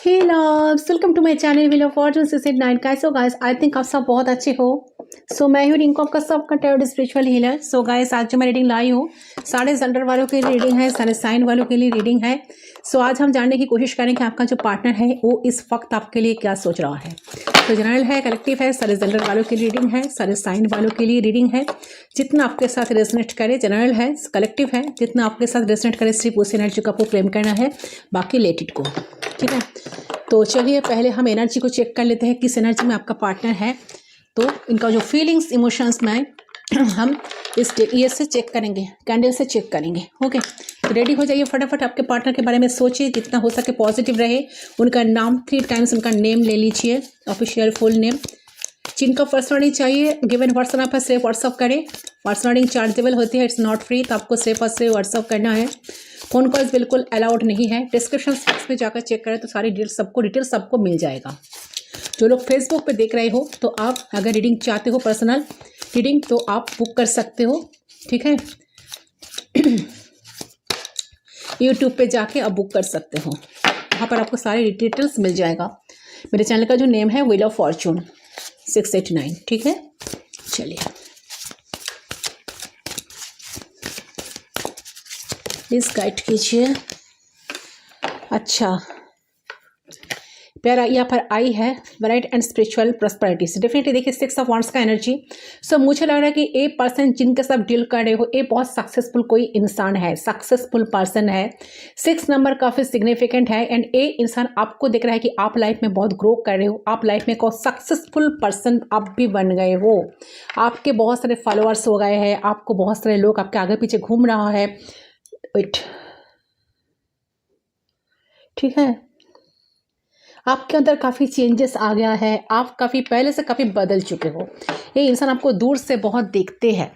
Hey loves, welcome to my channel wheel of fortune 689। कैसे हो guys? I think आप सब बहुत अच्छे हो। मैं हूँ रिंकू, आपका सबका टैरोट स्पिरिचुअल हीलर। गाइस, आज जो मैं रीडिंग लाई हूँ सारे जेंडर वालों के लिए रीडिंग है, सारे साइन वालों के लिए रीडिंग है। आज हम जानने की कोशिश करें कि आपका जो पार्टनर है वो इस वक्त आपके लिए क्या सोच रहा है। जनरल है, कलेक्टिव है, सारे जेंडर वालों के लिए रीडिंग है, सारे साइन वालों के लिए रीडिंग है। जितना आपके साथ रेजोनेट करे, जनरल है, कलेक्टिव है, जितना आपके साथ रेजोनेट करे सिर्फ उस एनर्जी को आपको क्लेम करना है, बाकी लेट इट को। ठीक है, तो चलिए पहले हम एनर्जी को चेक कर लेते हैं किस एनर्जी में आपका पार्टनर है। तो इनका जो फीलिंग्स इमोशंस में हम इस ये से चेक करेंगे, कैंडल से चेक करेंगे। ओके, तो रेडी हो जाइए, फटाफट अपने पार्टनर के बारे में सोचिए, जितना हो सके पॉजिटिव रहे। उनका नाम 3 टाइम्स उनका नेम ले लीजिए, ऑफिशियल फुल नेम। जिनका पर्सनलिटी चाहिए गिवन व्हाट्सएप आप सिर्फ व्हाट्सअप करें। पर्सनलिटी चार्जेबल होती है, इट्स नॉट फ्री, तो आपको सिर्फ और सिर्फ व्हाट्सअप करना है। फ़ोन कॉल्स बिल्कुल अलाउड नहीं है। डिस्क्रिप्शन बॉक्स में जाकर चेक करें तो सारी डिटेल सबको मिल जाएगा। जो लोग फेसबुक पे देख रहे हो तो आप अगर रीडिंग चाहते हो, पर्सनल रीडिंग, तो आप बुक कर सकते हो। ठीक है, यूट्यूब पे जाके आप बुक कर सकते हो, वहाँ पर आपको सारी डिटेल्स मिल जाएगा। मेरे चैनल का जो नेम है व्हील ऑफ फॉर्चून 689। ठीक है, चलिए प्लीज़ गाइड कीजिए। अच्छा, प्यारा यहाँ पर आई है ब्राइट एंड स्पिरिचुअल प्रॉस्पेरिटी से। डेफिनेटली देखिए 6 ऑफ वांड्स का एनर्जी। मुझे लग रहा है कि ए पर्सन जिनके साथ डील कर रहे हो, ये बहुत सक्सेसफुल कोई इंसान है, सक्सेसफुल पर्सन है। 6 नंबर काफ़ी सिग्निफिकेंट है एंड ये इंसान आपको देख रहा है कि आप लाइफ में बहुत ग्रो कर रहे हो, आप लाइफ में को सक्सेसफुल पर्सन आप भी बन गए हो। आपके बहुत सारे फॉलोअर्स हो गए हैं, आपको बहुत सारे लोग आपके आगे पीछे घूम रहा है। ठीक है, आपके अंदर काफ़ी चेंजेस आ गया है, आप काफ़ी पहले से काफ़ी बदल चुके हो। ये इंसान आपको दूर से बहुत देखते हैं।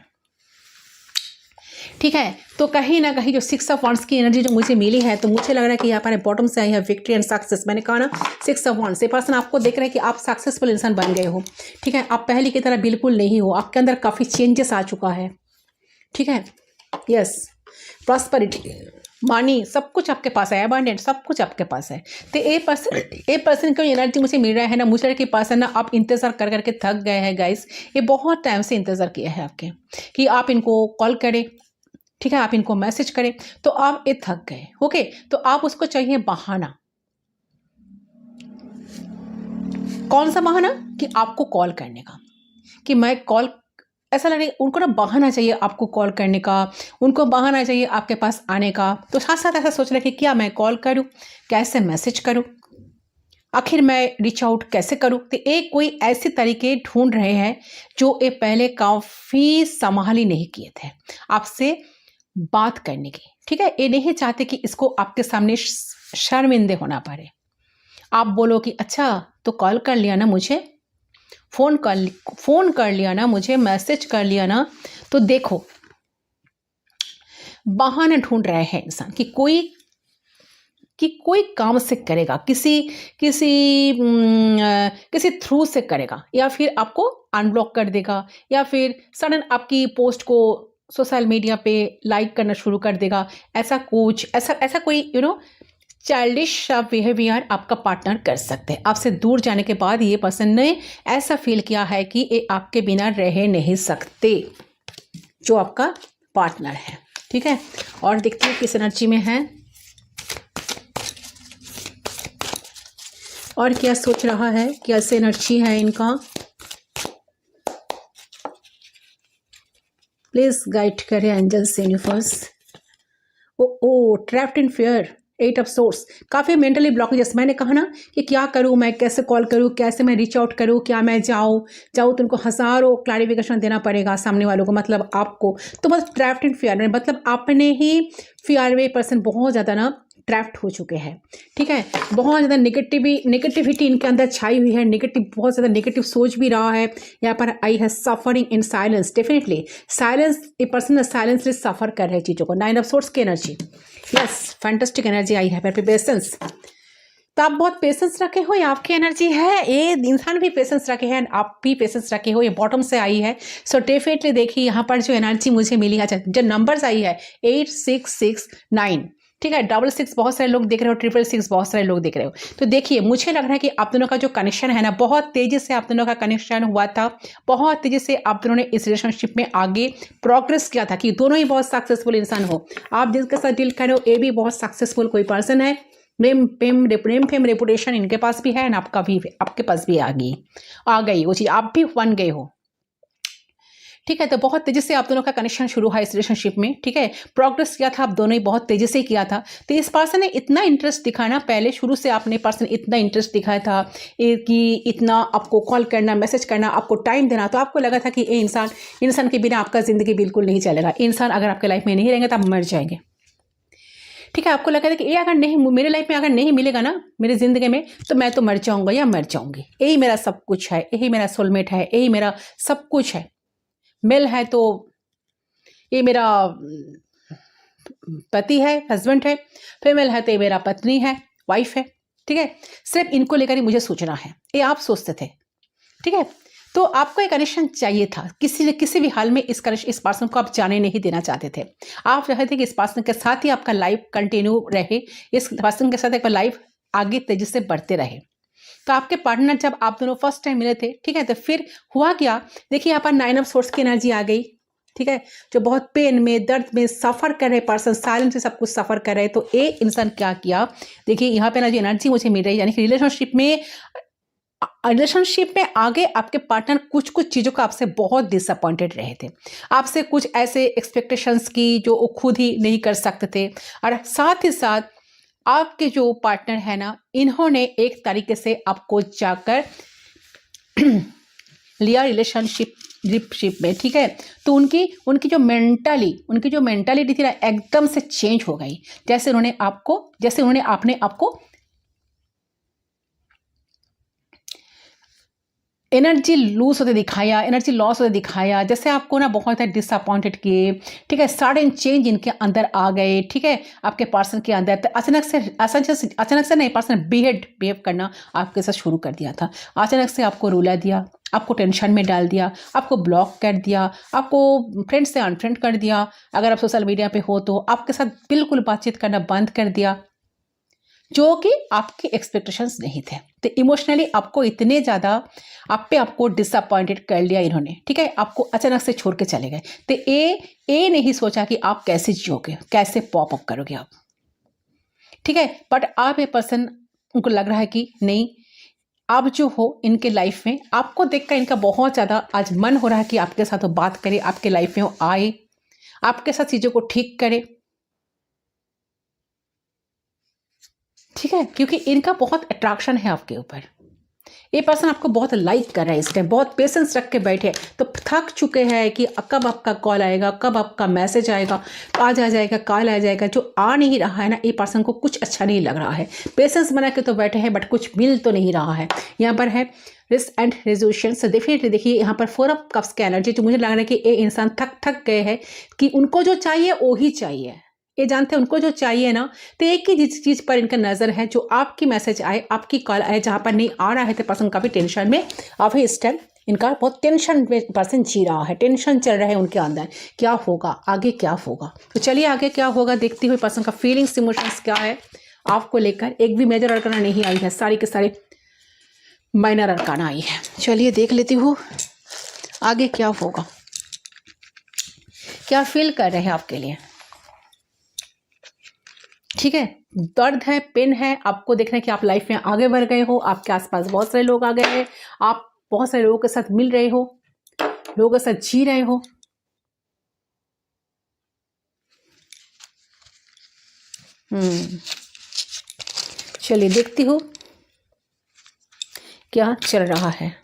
ठीक है, तो कहीं ना कहीं जो 6 ऑफ वांड्स की एनर्जी जो मुझे मिली है, तो मुझे लग रहा है कि यहाँ पर बॉटम से आई है विक्ट्री एंड सक्सेस। मैंने कहा ना 6 ऑफ वांड्स, ये पर्सन आपको देख रहा है कि आप सक्सेसफुल इंसान बन गए हो। ठीक है, आप पहले की तरह बिल्कुल नहीं हो, आपके अंदर काफ़ी चेंजेस आ चुका है। ठीक है, यस, प्रॉस्पेरिटी, मनी, सब कुछ आपके पास है, अबंडेंट, सब कुछ आपके पास है। तो ए पर्सन की एनर्जी मुझे मिल रहा है ना, मुझे लग रहा है कि पर्सन ना आप इंतज़ार कर करके थक गए हैं गाइस। ये बहुत टाइम से इंतज़ार किया है आपके कि आप इनको कॉल करें, ठीक है, आप इनको मैसेज करें, तो आप ये थक गए। ओके, तो आप उसको चाहिए बहाना। कौन सा बहाना? कि आपको कॉल करने का, कि मैं कॉल, ऐसा लगे उनको ना बहाना चाहिए आपको कॉल करने का, उनको बहाना चाहिए आपके पास आने का। तो साथ साथ ऐसा सोच रहे कि क्या मैं कॉल करूं, कैसे मैसेज करूं, आखिर मैं रीच आउट कैसे करूं। तो एक कोई ऐसे तरीके ढूंढ रहे हैं जो ये पहले काफ़ी संभाली नहीं किए थे आपसे बात करने की। ठीक है, ये नहीं चाहते कि इसको आपके सामने शर्मिंदे होना पड़े। आप बोलो कि अच्छा तो कॉल कर लिया ना मुझे, फ़ोन कर लिया ना मुझे, मैसेज कर लिया ना। तो देखो, बहाना ढूंढ रहे हैं इंसान कि कोई काम से करेगा, किसी थ्रू से करेगा, या फिर आपको अनब्लॉक कर देगा, या फिर सडन आपकी पोस्ट को सोशल मीडिया पे लाइक करना शुरू कर देगा। ऐसा कोई चाइल्डिश बिहेवियर आपका पार्टनर कर सकते हैं। आपसे दूर जाने के बाद ये पर्सन ने ऐसा फील किया है कि ये आपके बिना रह नहीं सकते, जो आपका पार्टनर है। ठीक है, और देखते हैं किस एनर्जी में है और क्या सोच रहा है, कैसे एनर्जी है इनका। प्लीज गाइड करें angels, universe. Oh trapped in fear, 8 of source, काफ़ी मेंटली ब्लॉकेजेस। मैंने कहा ना कि क्या करूं मैं, कैसे कॉल करूं, कैसे मैं रीच आउट करूं, क्या मैं जाऊं तो उनको हज़ारों क्लैरिफिकेशन देना पड़ेगा सामने वालों को, मतलब आपको। तो बस ट्रैप्ड इन फियर, मतलब आपने ही फियर में पर्सन बहुत ज़्यादा ना ट्रैप्ड हो चुके हैं। ठीक है, बहुत ज़्यादा नेगेटिविटी इनके अंदर छाई हुई है, बहुत ज़्यादा नेगेटिव सोच भी रहा है। यहाँ पर आई है suffering in silence. Definitely silence, a person silently suffer कर रहे हैं चीज़ों को। 9 ऑफ सोर्स की एनर्जी, यस, फैंटास्टिक एनर्जी आई है। पेशेंस, तो आप बहुत पेशेंस रखे हो, ये आपकी एनर्जी है। ये इंसान भी पेशेंस रखे हैं, आप भी पेशेंस रखे हो, ये बॉटम से आई है। डेफिनेटली देखिए यहाँ पर जो एनर्जी मुझे मिली है, जो नंबर्स आई है 8 6 6 9, ठीक है, 666 बहुत सारे लोग देख रहे हो, 666 बहुत सारे लोग देख रहे हो। तो देखिए मुझे लग रहा है कि आप दोनों का जो कनेक्शन है ना, बहुत तेजी से आप दोनों का कनेक्शन हुआ था, बहुत तेजी से आप दोनों ने इस रिलेशनशिप में आगे प्रोग्रेस किया था कि दोनों ही बहुत सक्सेसफुल इंसान हो। आप जिसके साथ डील कर रहे हो ये भी बहुत सक्सेसफुल कोई पर्सन है, प्रेम फेम रेपुटेशन इनके पास भी है एंड आपका भी, आपके पास भी आ गई वो चीज़, आप भी बन गए हो। ठीक है, तो बहुत तेजी से आप दोनों का कनेक्शन शुरू हुआ इस रिलेशनशिप में। ठीक है, प्रोग्रेस किया था आप दोनों ही, बहुत तेजी से किया था। तो इस पर्सन ने इतना इंटरेस्ट दिखाना, पहले शुरू से आपने पर्सन इतना इंटरेस्ट दिखाया था कि इतना आपको कॉल करना, मैसेज करना, आपको टाइम देना, तो आपको लगा था कि ये इंसान के बिना आपका ज़िंदगी बिल्कुल नहीं चलेगा। इंसान अगर आपके लाइफ में नहीं रहेंगे तो आप मर जाएंगे। ठीक है, आपको लगा था कि ये अगर नहीं, मेरे लाइफ में अगर नहीं मिलेगा ना मेरी ज़िंदगी में, तो मैं तो मर जाऊंगा या मर जाऊंगी। यही मेरा सब कुछ है, यही मेरा सोलमेट है, यही मेरा सब कुछ है। मेल है तो ये मेरा पति है, हस्बैंड है, फीमेल है तो ये मेरा पत्नी है, वाइफ है। ठीक है, सिर्फ इनको लेकर ही मुझे सोचना है, ये आप सोचते थे। ठीक है, तो आपको एक कनेक्शन चाहिए था, किसी भी हाल में इस पर्सन को आप जाने नहीं देना चाहते थे। आप चाहते थे कि इस पर्सन के साथ ही आपका लाइफ कंटिन्यू रहे, इस पर्सन के साथ एक लाइफ आगे तेजी से बढ़ते रहे। तो आपके पार्टनर जब आप दोनों फर्स्ट टाइम मिले थे, ठीक है, तो फिर हुआ क्या, देखिए यहाँ पर 9 ऑफ सोर्स की एनर्जी आ गई। ठीक है, जो बहुत पेन में, दर्द में सफ़र कर रहे पर्सन, साइलेंस से सब कुछ सफ़र कर रहे, तो ये इंसान क्या किया, देखिए यहाँ पे ना जो एनर्जी मुझे मिल रही है, यानी कि रिलेशनशिप में आगे आपके पार्टनर कुछ चीज़ों का आपसे बहुत डिसअपॉइंटेड रहे थे, आपसे कुछ ऐसे एक्सपेक्टेशंस की जो वो खुद ही नहीं कर सकते थे। और साथ ही साथ आपके जो पार्टनर है ना, इन्होंने एक तरीके से आपको जाकर लिया रिलेशनशिप में। ठीक है, तो उनकी जो मेंटालिटी थी ना, एकदम से चेंज हो गई। जैसे आपने आपको एनर्जी लूज होते दिखाया, एनर्जी लॉस होते दिखाया, जैसे आपको ना बहुत डिसअपॉइंटेड किए। ठीक है, सडन चेंज इनके अंदर आ गए। ठीक है, आपके पर्सन के अंदर तो अचानक से नहीं, पर्सन बिहेव करना आपके साथ शुरू कर दिया था। अचानक से आपको रुला दिया, आपको टेंशन में डाल दिया, आपको ब्लॉक कर दिया, आपको फ्रेंड से अनफ्रेंड कर दिया। अगर आप सोशल मीडिया पे हो तो आपके साथ बिल्कुल बातचीत करना बंद कर दिया, जो कि आपके एक्सपेक्टेशंस नहीं थे। तो इमोशनली आपको इतने ज़्यादा आपको डिसअपॉइंटेड कर लिया इन्होंने। ठीक है, आपको अचानक से छोड़ के चले गए। तो ये नहीं सोचा कि आप कैसे जियोगे, कैसे पॉप अप करोगे आप। ठीक है, बट आप ये पर्सन, उनको लग रहा है कि नहीं, आप जो हो इनके लाइफ में, आपको देखकर इनका बहुत ज़्यादा आज मन हो रहा है कि आपके साथ वो बात करे, आपके लाइफ में वो आए, आपके साथ चीज़ों को ठीक करे। ठीक है, क्योंकि इनका बहुत अट्रैक्शन है आपके ऊपर। ये पर्सन आपको बहुत लाइक कर रहा है इस टाइम, बहुत पेशेंस रख के बैठे, तो थक चुके हैं कि कब आपका कॉल आएगा, कब आपका मैसेज आएगा, आज आ जाएगा, कॉल आ जाएगा। जो आ नहीं रहा है ना, ये पर्सन को कुछ अच्छा नहीं लग रहा है। पेशेंस बना के तो बैठे हैं, बट कुछ मिल तो नहीं रहा है। यहाँ पर है risk and resolution. So definitely देखिए यहाँ पर 4 ऑफ कप्स की एनर्जी, जो मुझे लग रहा है कि ये इंसान थक गए हैं, कि उनको जो चाहिए वो ही चाहिए। ये जानते हैं उनको जो चाहिए ना, तो एक ही चीज़ पर इनका नज़र है, जो आपकी मैसेज आए, आपकी कॉल आए, जहाँ पर नहीं आ रहा है तो पर्सन काफ़ी टेंशन में। अभी इस टाइम इनका बहुत टेंशन में पर्सन जी रहा है, टेंशन चल रहा है उनके अंदर, क्या होगा आगे, क्या होगा। तो चलिए आगे क्या होगा देखते हुए पर्सन का फीलिंग्स, इमोशंस क्या है आपको लेकर। एक भी मेजर अरकाना नहीं आई है, सारी के सारे माइनर अरकाना आई है। चलिए देख लेती हूँ आगे क्या होगा, क्या फील कर रहे हैं आपके लिए। ठीक है, दर्द है, पेन है, आपको देखना है कि आप लाइफ में आगे बढ़ गए हो, आपके आसपास बहुत सारे लोग आ गए हैं, आप बहुत सारे लोगों के साथ मिल रहे हो, लोगों के साथ जी रहे हो। चलिए देखती हूँ क्या चल रहा है।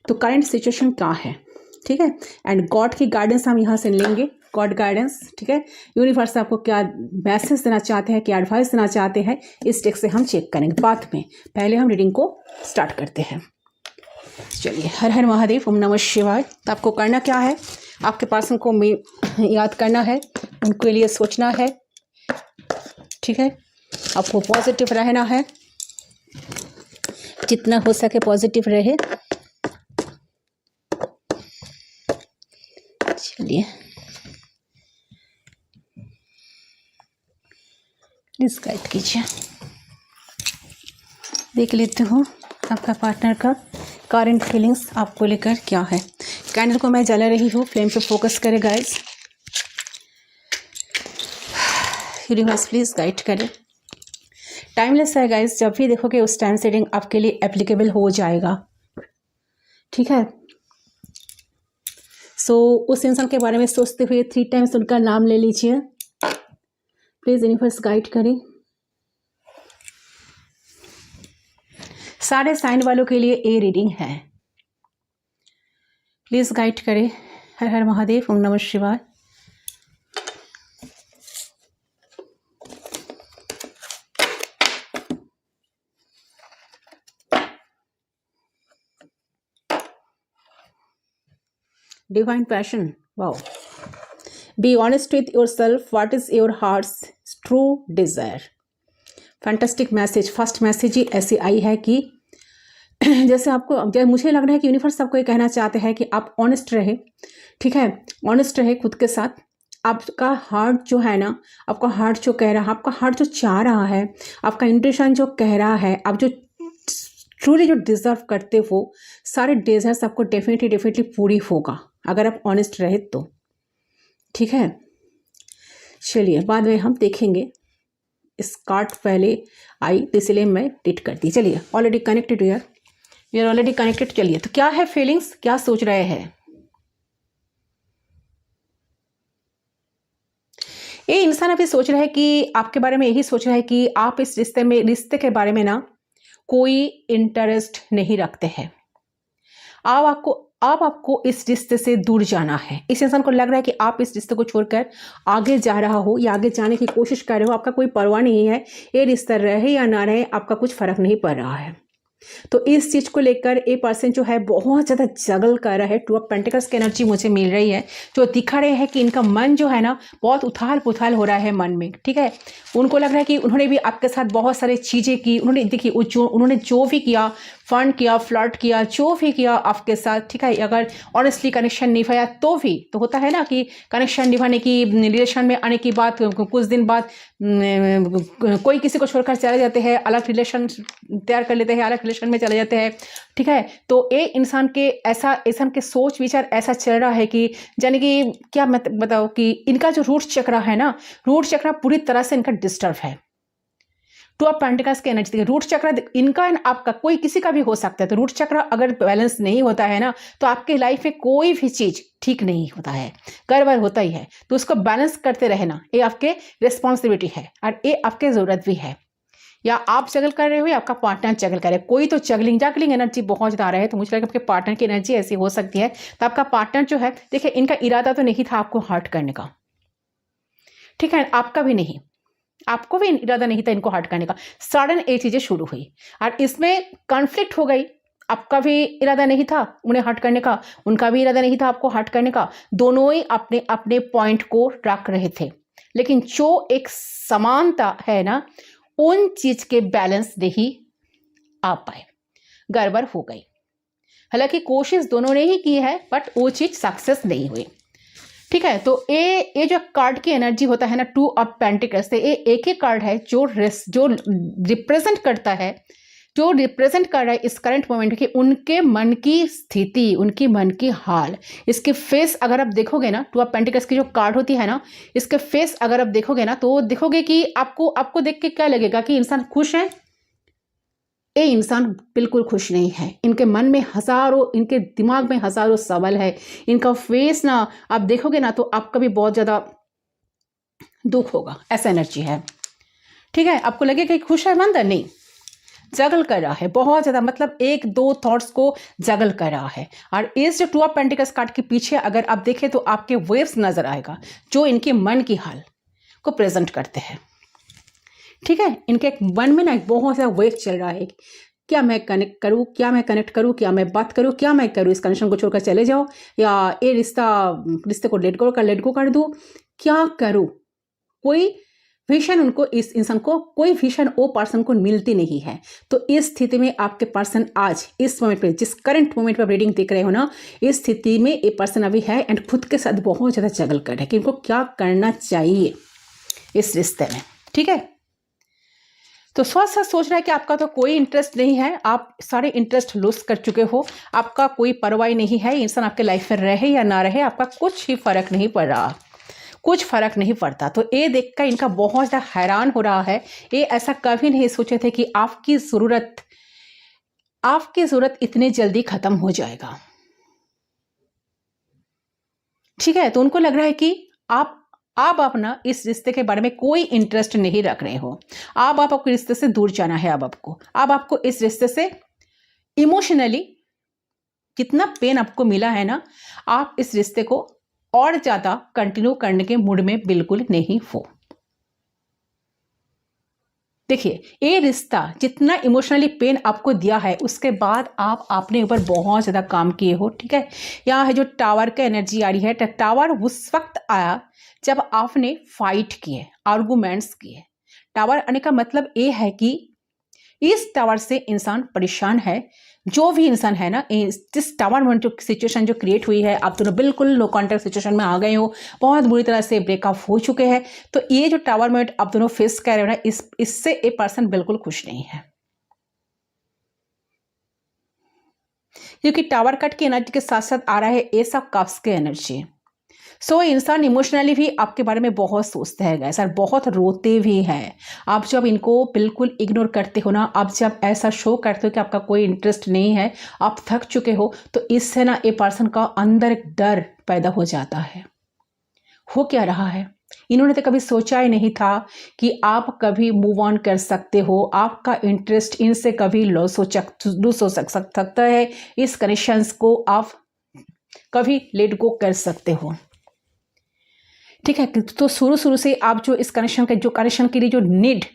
तो करंट सिचुएशन क्या है। ठीक है, एंड गॉड की गाइडेंस हम यहाँ से लेंगे, गॉड गाइडेंस। ठीक है, यूनिवर्स आपको क्या मैसेज देना चाहते हैं, क्या एडवाइस देना चाहते हैं, इस टेक्स्ट से हम चेक करेंगे बाद में। पहले हम रीडिंग को स्टार्ट करते हैं। चलिए, हर हर महादेव, ओम नमः शिवाय। तो आपको करना क्या है, आपके पर्सन को याद करना है, उनके लिए सोचना है। ठीक है, आपको पॉजिटिव रहना है, जितना हो सके पॉजिटिव रहे। चलिए प्लीज गाइड कीजिए, देख लेते हो आपका पार्टनर का करंट फीलिंग्स आपको लेकर क्या है। कैंडल को मैं जला रही हूँ, फ्लेम पे फोकस करें गाइस। यूनिवर्स प्लीज गाइड करें। टाइमलेस है गाइस, जब भी देखोगे उस टाइम सेटिंग आपके लिए एप्लीकेबल हो जाएगा, ठीक है। सो उस इंसान के बारे में सोचते हुए 3 टाइम्स उनका नाम ले लीजिए। प्लीज यूनिवर्स गाइड करें। सारे साइन वालों के लिए ए रीडिंग है, प्लीज गाइड करें। हर हर महादेव, ओम नमः शिवाय। Divine passion, wow. Be honest with yourself, what is your heart's true desire. Fantastic message, first message ही ऐसी आई है कि जैसे आपको, जैसे मुझे लग रहा है कि यूनिवर्स आपको ये कहना चाहते हैं कि आप ऑनेस्ट रहे, ठीक है, ऑनेस्ट रहे खुद के साथ। आपका हार्ट जो है ना, आपका हार्ट जो कह रहा है, आपका हार्ट जो चाह रहा है, आपका इंट्यूशन जो कह रहा है, आप जो ट्रूली जो डिजर्व करते हो, सारे डिजायर्स आपको डेफिनेटली पूरी होगा अगर आप ऑनेस्ट रहे तो, ठीक है। चलिए बाद में हम देखेंगे, इस कार्ड पहले आई तो इसलिए मैं रीड कर दी। चलिए ऑलरेडी कनेक्टेड यार, वी आर ऑलरेडी कनेक्टेड। चलिए तो क्या है फीलिंग्स, क्या सोच रहे हैं ये इंसान? अभी सोच रहा है कि आपके बारे में यही सोच रहा है कि आप इस रिश्ते के बारे में ना कोई इंटरेस्ट नहीं रखते हैं। आपको इस रिश्ते से दूर जाना है। इस इंसान को लग रहा है कि आप इस रिश्ते को छोड़कर आगे जा रहा हो या आगे जाने की कोशिश कर रहे हो। आपका कोई परवाह नहीं है, ये रिश्ता रहे या ना रहे, आपका कुछ फर्क नहीं पड़ रहा है। तो इस चीज को लेकर ये पर्सन जो है बहुत ज्यादा जगल कर रहा है। 2 ऑफ पेंटिकल्स की एनर्जी मुझे मिल रही है, जो दिखा रहे हैं कि इनका मन जो है ना बहुत उथाल पुथाल हो रहा है मन में, ठीक है। उनको लग रहा है कि उन्होंने भी आपके साथ बहुत सारी चीजें की, उन्होंने देखिए उन्होंने जो भी किया, फंड किया, फ्लर्ट किया, जो भी किया आपके साथ, ठीक है। अगर ऑनेस्टली कनेक्शन निभाया तो भी तो होता है ना कि कनेक्शन निभाने की, रिलेशन में आने की बात, कुछ दिन बाद कोई किसी को छोड़कर चले जाते हैं, अलग रिलेशन तैयार कर लेते हैं, अलग रिलेशन में चले जाते हैं, ठीक है। तो ये इंसान के सोच विचार ऐसा चल रहा है कि जाने कि क्या मैं बताऊँ कि इनका जो रूट चक्र है ना, रूट चक्र पूरी तरह से इनका डिस्टर्ब है। 2 ऑफ पेंटिकल्स की एनर्जी, रूट चक्र इनका एंड आपका कोई किसी का भी हो सकता है। तो रूट चक्र अगर बैलेंस नहीं होता है ना तो आपके लाइफ में कोई भी चीज ठीक नहीं होता है, गड़बड़ होता ही है। तो उसको बैलेंस करते रहना ये आपके रिस्पॉन्सिबिलिटी है और ये आपके जरूरत भी है। या आप जगल कर रहे हो या आपका पार्टनर जगल कर रहे हो, कोई तो जगलिंग एनर्जी बहुत ज़्यादा आ रहा है। तो मुझे लगा आपके पार्टनर की एनर्जी ऐसी हो सकती है। तो आपका पार्टनर जो है, देखिए इनका इरादा तो नहीं था आपको हर्ट करने का, ठीक है, आपका भी नहीं, आपको भी इरादा नहीं था इनको हर्ट करने का। सडन ये चीजें शुरू हुई और इसमें कॉन्फ्लिक्ट हो गई। आपका भी इरादा नहीं था उन्हें हर्ट करने का, उनका भी इरादा नहीं था आपको हर्ट करने का। दोनों ही अपने अपने पॉइंट को रख रहे थे, लेकिन जो एक समानता है ना, उन चीज के बैलेंस नहीं आ पाए, गड़बड़ हो गई। हालांकि कोशिश दोनों ने ही की है बट वो चीज सक्सेस नहीं हुई, ठीक है। तो ये जो कार्ड की एनर्जी होता है ना, 2 ऑफ पेंटिकल्स से, ये एक ही कार्ड है जो रिप्रेजेंट करता है, जो रिप्रेजेंट कर रहा है इस करंट मोमेंट की उनके मन की स्थिति, उनकी मन की हाल। इसके फेस अगर आप देखोगे ना, 2 ऑफ पेंटिकल्स की जो कार्ड होती है ना, इसके फेस अगर आप देखोगे ना तो देखोगे कि आपको देख के क्या लगेगा कि इंसान खुश है। ये इंसान बिल्कुल खुश नहीं है। इनके मन में हजारों, इनके दिमाग में हजारों सवाल है। इनका फेस ना आप देखोगे ना तो आपका भी बहुत ज्यादा दुख होगा, ऐसा एनर्जी है, ठीक है। आपको लगेगा कि खुश है मंदर, नहीं, जगल कर रहा है बहुत ज्यादा, मतलब 1-2 थॉट्स को जगल कर रहा है। और इस जो 2 ऑफ पेंटिकल्स कार्ड के पीछे अगर आप देखें तो आपके वेव्स नजर आएगा जो इनके मन की हाल को प्रेजेंट करते हैं, ठीक है। इनके मन में ना एक बहुत सा वेव चल रहा है, क्या मैं कनेक्ट करूँ, क्या मैं कनेक्ट करूँ, क्या मैं बात करूँ, क्या मैं करूँ, इस कनेक्शन को छोड़कर चले जाओ या ये रिश्ते को लेट गो कर दूँ, क्या करूँ। कोई विजन उनको, इस इंसान को कोई विजन वो पर्सन को मिलती नहीं है। तो इस स्थिति में आपके पर्सन आज इस मोमेंट पे, जिस करंट मोमेंट पे आप रीडिंग देख रहे हो ना, इस स्थिति में ये पर्सन अभी है एंड खुद के साथ बहुत ज़्यादा जगल कर रहे हैं कि इनको क्या करना चाहिए इस रिश्ते में। ठीक है, तो सोच रहा है कि आपका तो कोई इंटरेस्ट नहीं है, आप सारे इंटरेस्ट लूज कर चुके हो, आपका कोई परवाह नहीं है, इंसान आपके लाइफ में रहे या ना रहे, आपका कुछ ही फर्क नहीं पड़ रहा, कुछ फर्क नहीं पड़ता। तो ये देखकर इनका बहुत ज़्यादा हैरान हो रहा है। ये ऐसा कभी नहीं सोचे थे कि आपकी ज़रूरत इतनी जल्दी ख़त्म हो जाएगा। ठीक है, तो उनको लग रहा है कि आप ना इस रिश्ते के बारे में कोई इंटरेस्ट नहीं रख रहे हो, आपको रिश्ते से दूर जाना है। अब आपको इस रिश्ते से इमोशनली कितना पेन आपको मिला है ना, आप इस रिश्ते को और ज़्यादा कंटिन्यू करने के मूड में बिल्कुल नहीं हो। देखिए, ये रिश्ता जितना इमोशनली पेन आपको दिया है, उसके बाद आप अपने ऊपर बहुत ज़्यादा काम किए हो। ठीक है, यहाँ है जो टावर का एनर्जी आ रही है, टावर उस वक्त आया जब आपने फाइट किए, आर्गूमेंट्स किए। टावर आने का मतलब ये है कि इस टावर से इंसान परेशान है, जो भी इंसान है ना, जिस टावर में जो सिचुएशन जो क्रिएट हुई है, आप दोनों बिल्कुल लो कॉन्टैक्ट सिचुएशन में आ गए हो, बहुत बुरी तरह से ब्रेकअप हो चुके हैं। तो ये जो टावर में आप दोनों फेस कर रहे हो ना, इससे ये पर्सन बिल्कुल खुश नहीं है, क्योंकि टावर कट की एनर्जी के साथ साथ आ रहा है ये सब कप्स के एनर्जी। सो इंसान इमोशनली भी आपके बारे में बहुत सोचते हैं गाइस, और बहुत रोते भी हैं। आप जब इनको बिल्कुल इग्नोर करते हो ना, आप जब ऐसा शो करते हो कि आपका कोई इंटरेस्ट नहीं है, आप थक चुके हो, तो इससे ना ये पर्सन का अंदर एक डर पैदा हो जाता है। हो क्या रहा है, इन्होंने तो कभी सोचा ही नहीं था कि आप कभी मूव ऑन कर सकते हो, आपका इंटरेस्ट इनसे कभी लूज हो सकता है, इस कनेक्शंस को आप कभी लेट गो कर सकते हो। ठीक है, तो शुरू से आप जो इस कनेक्शन के लिए जो नीड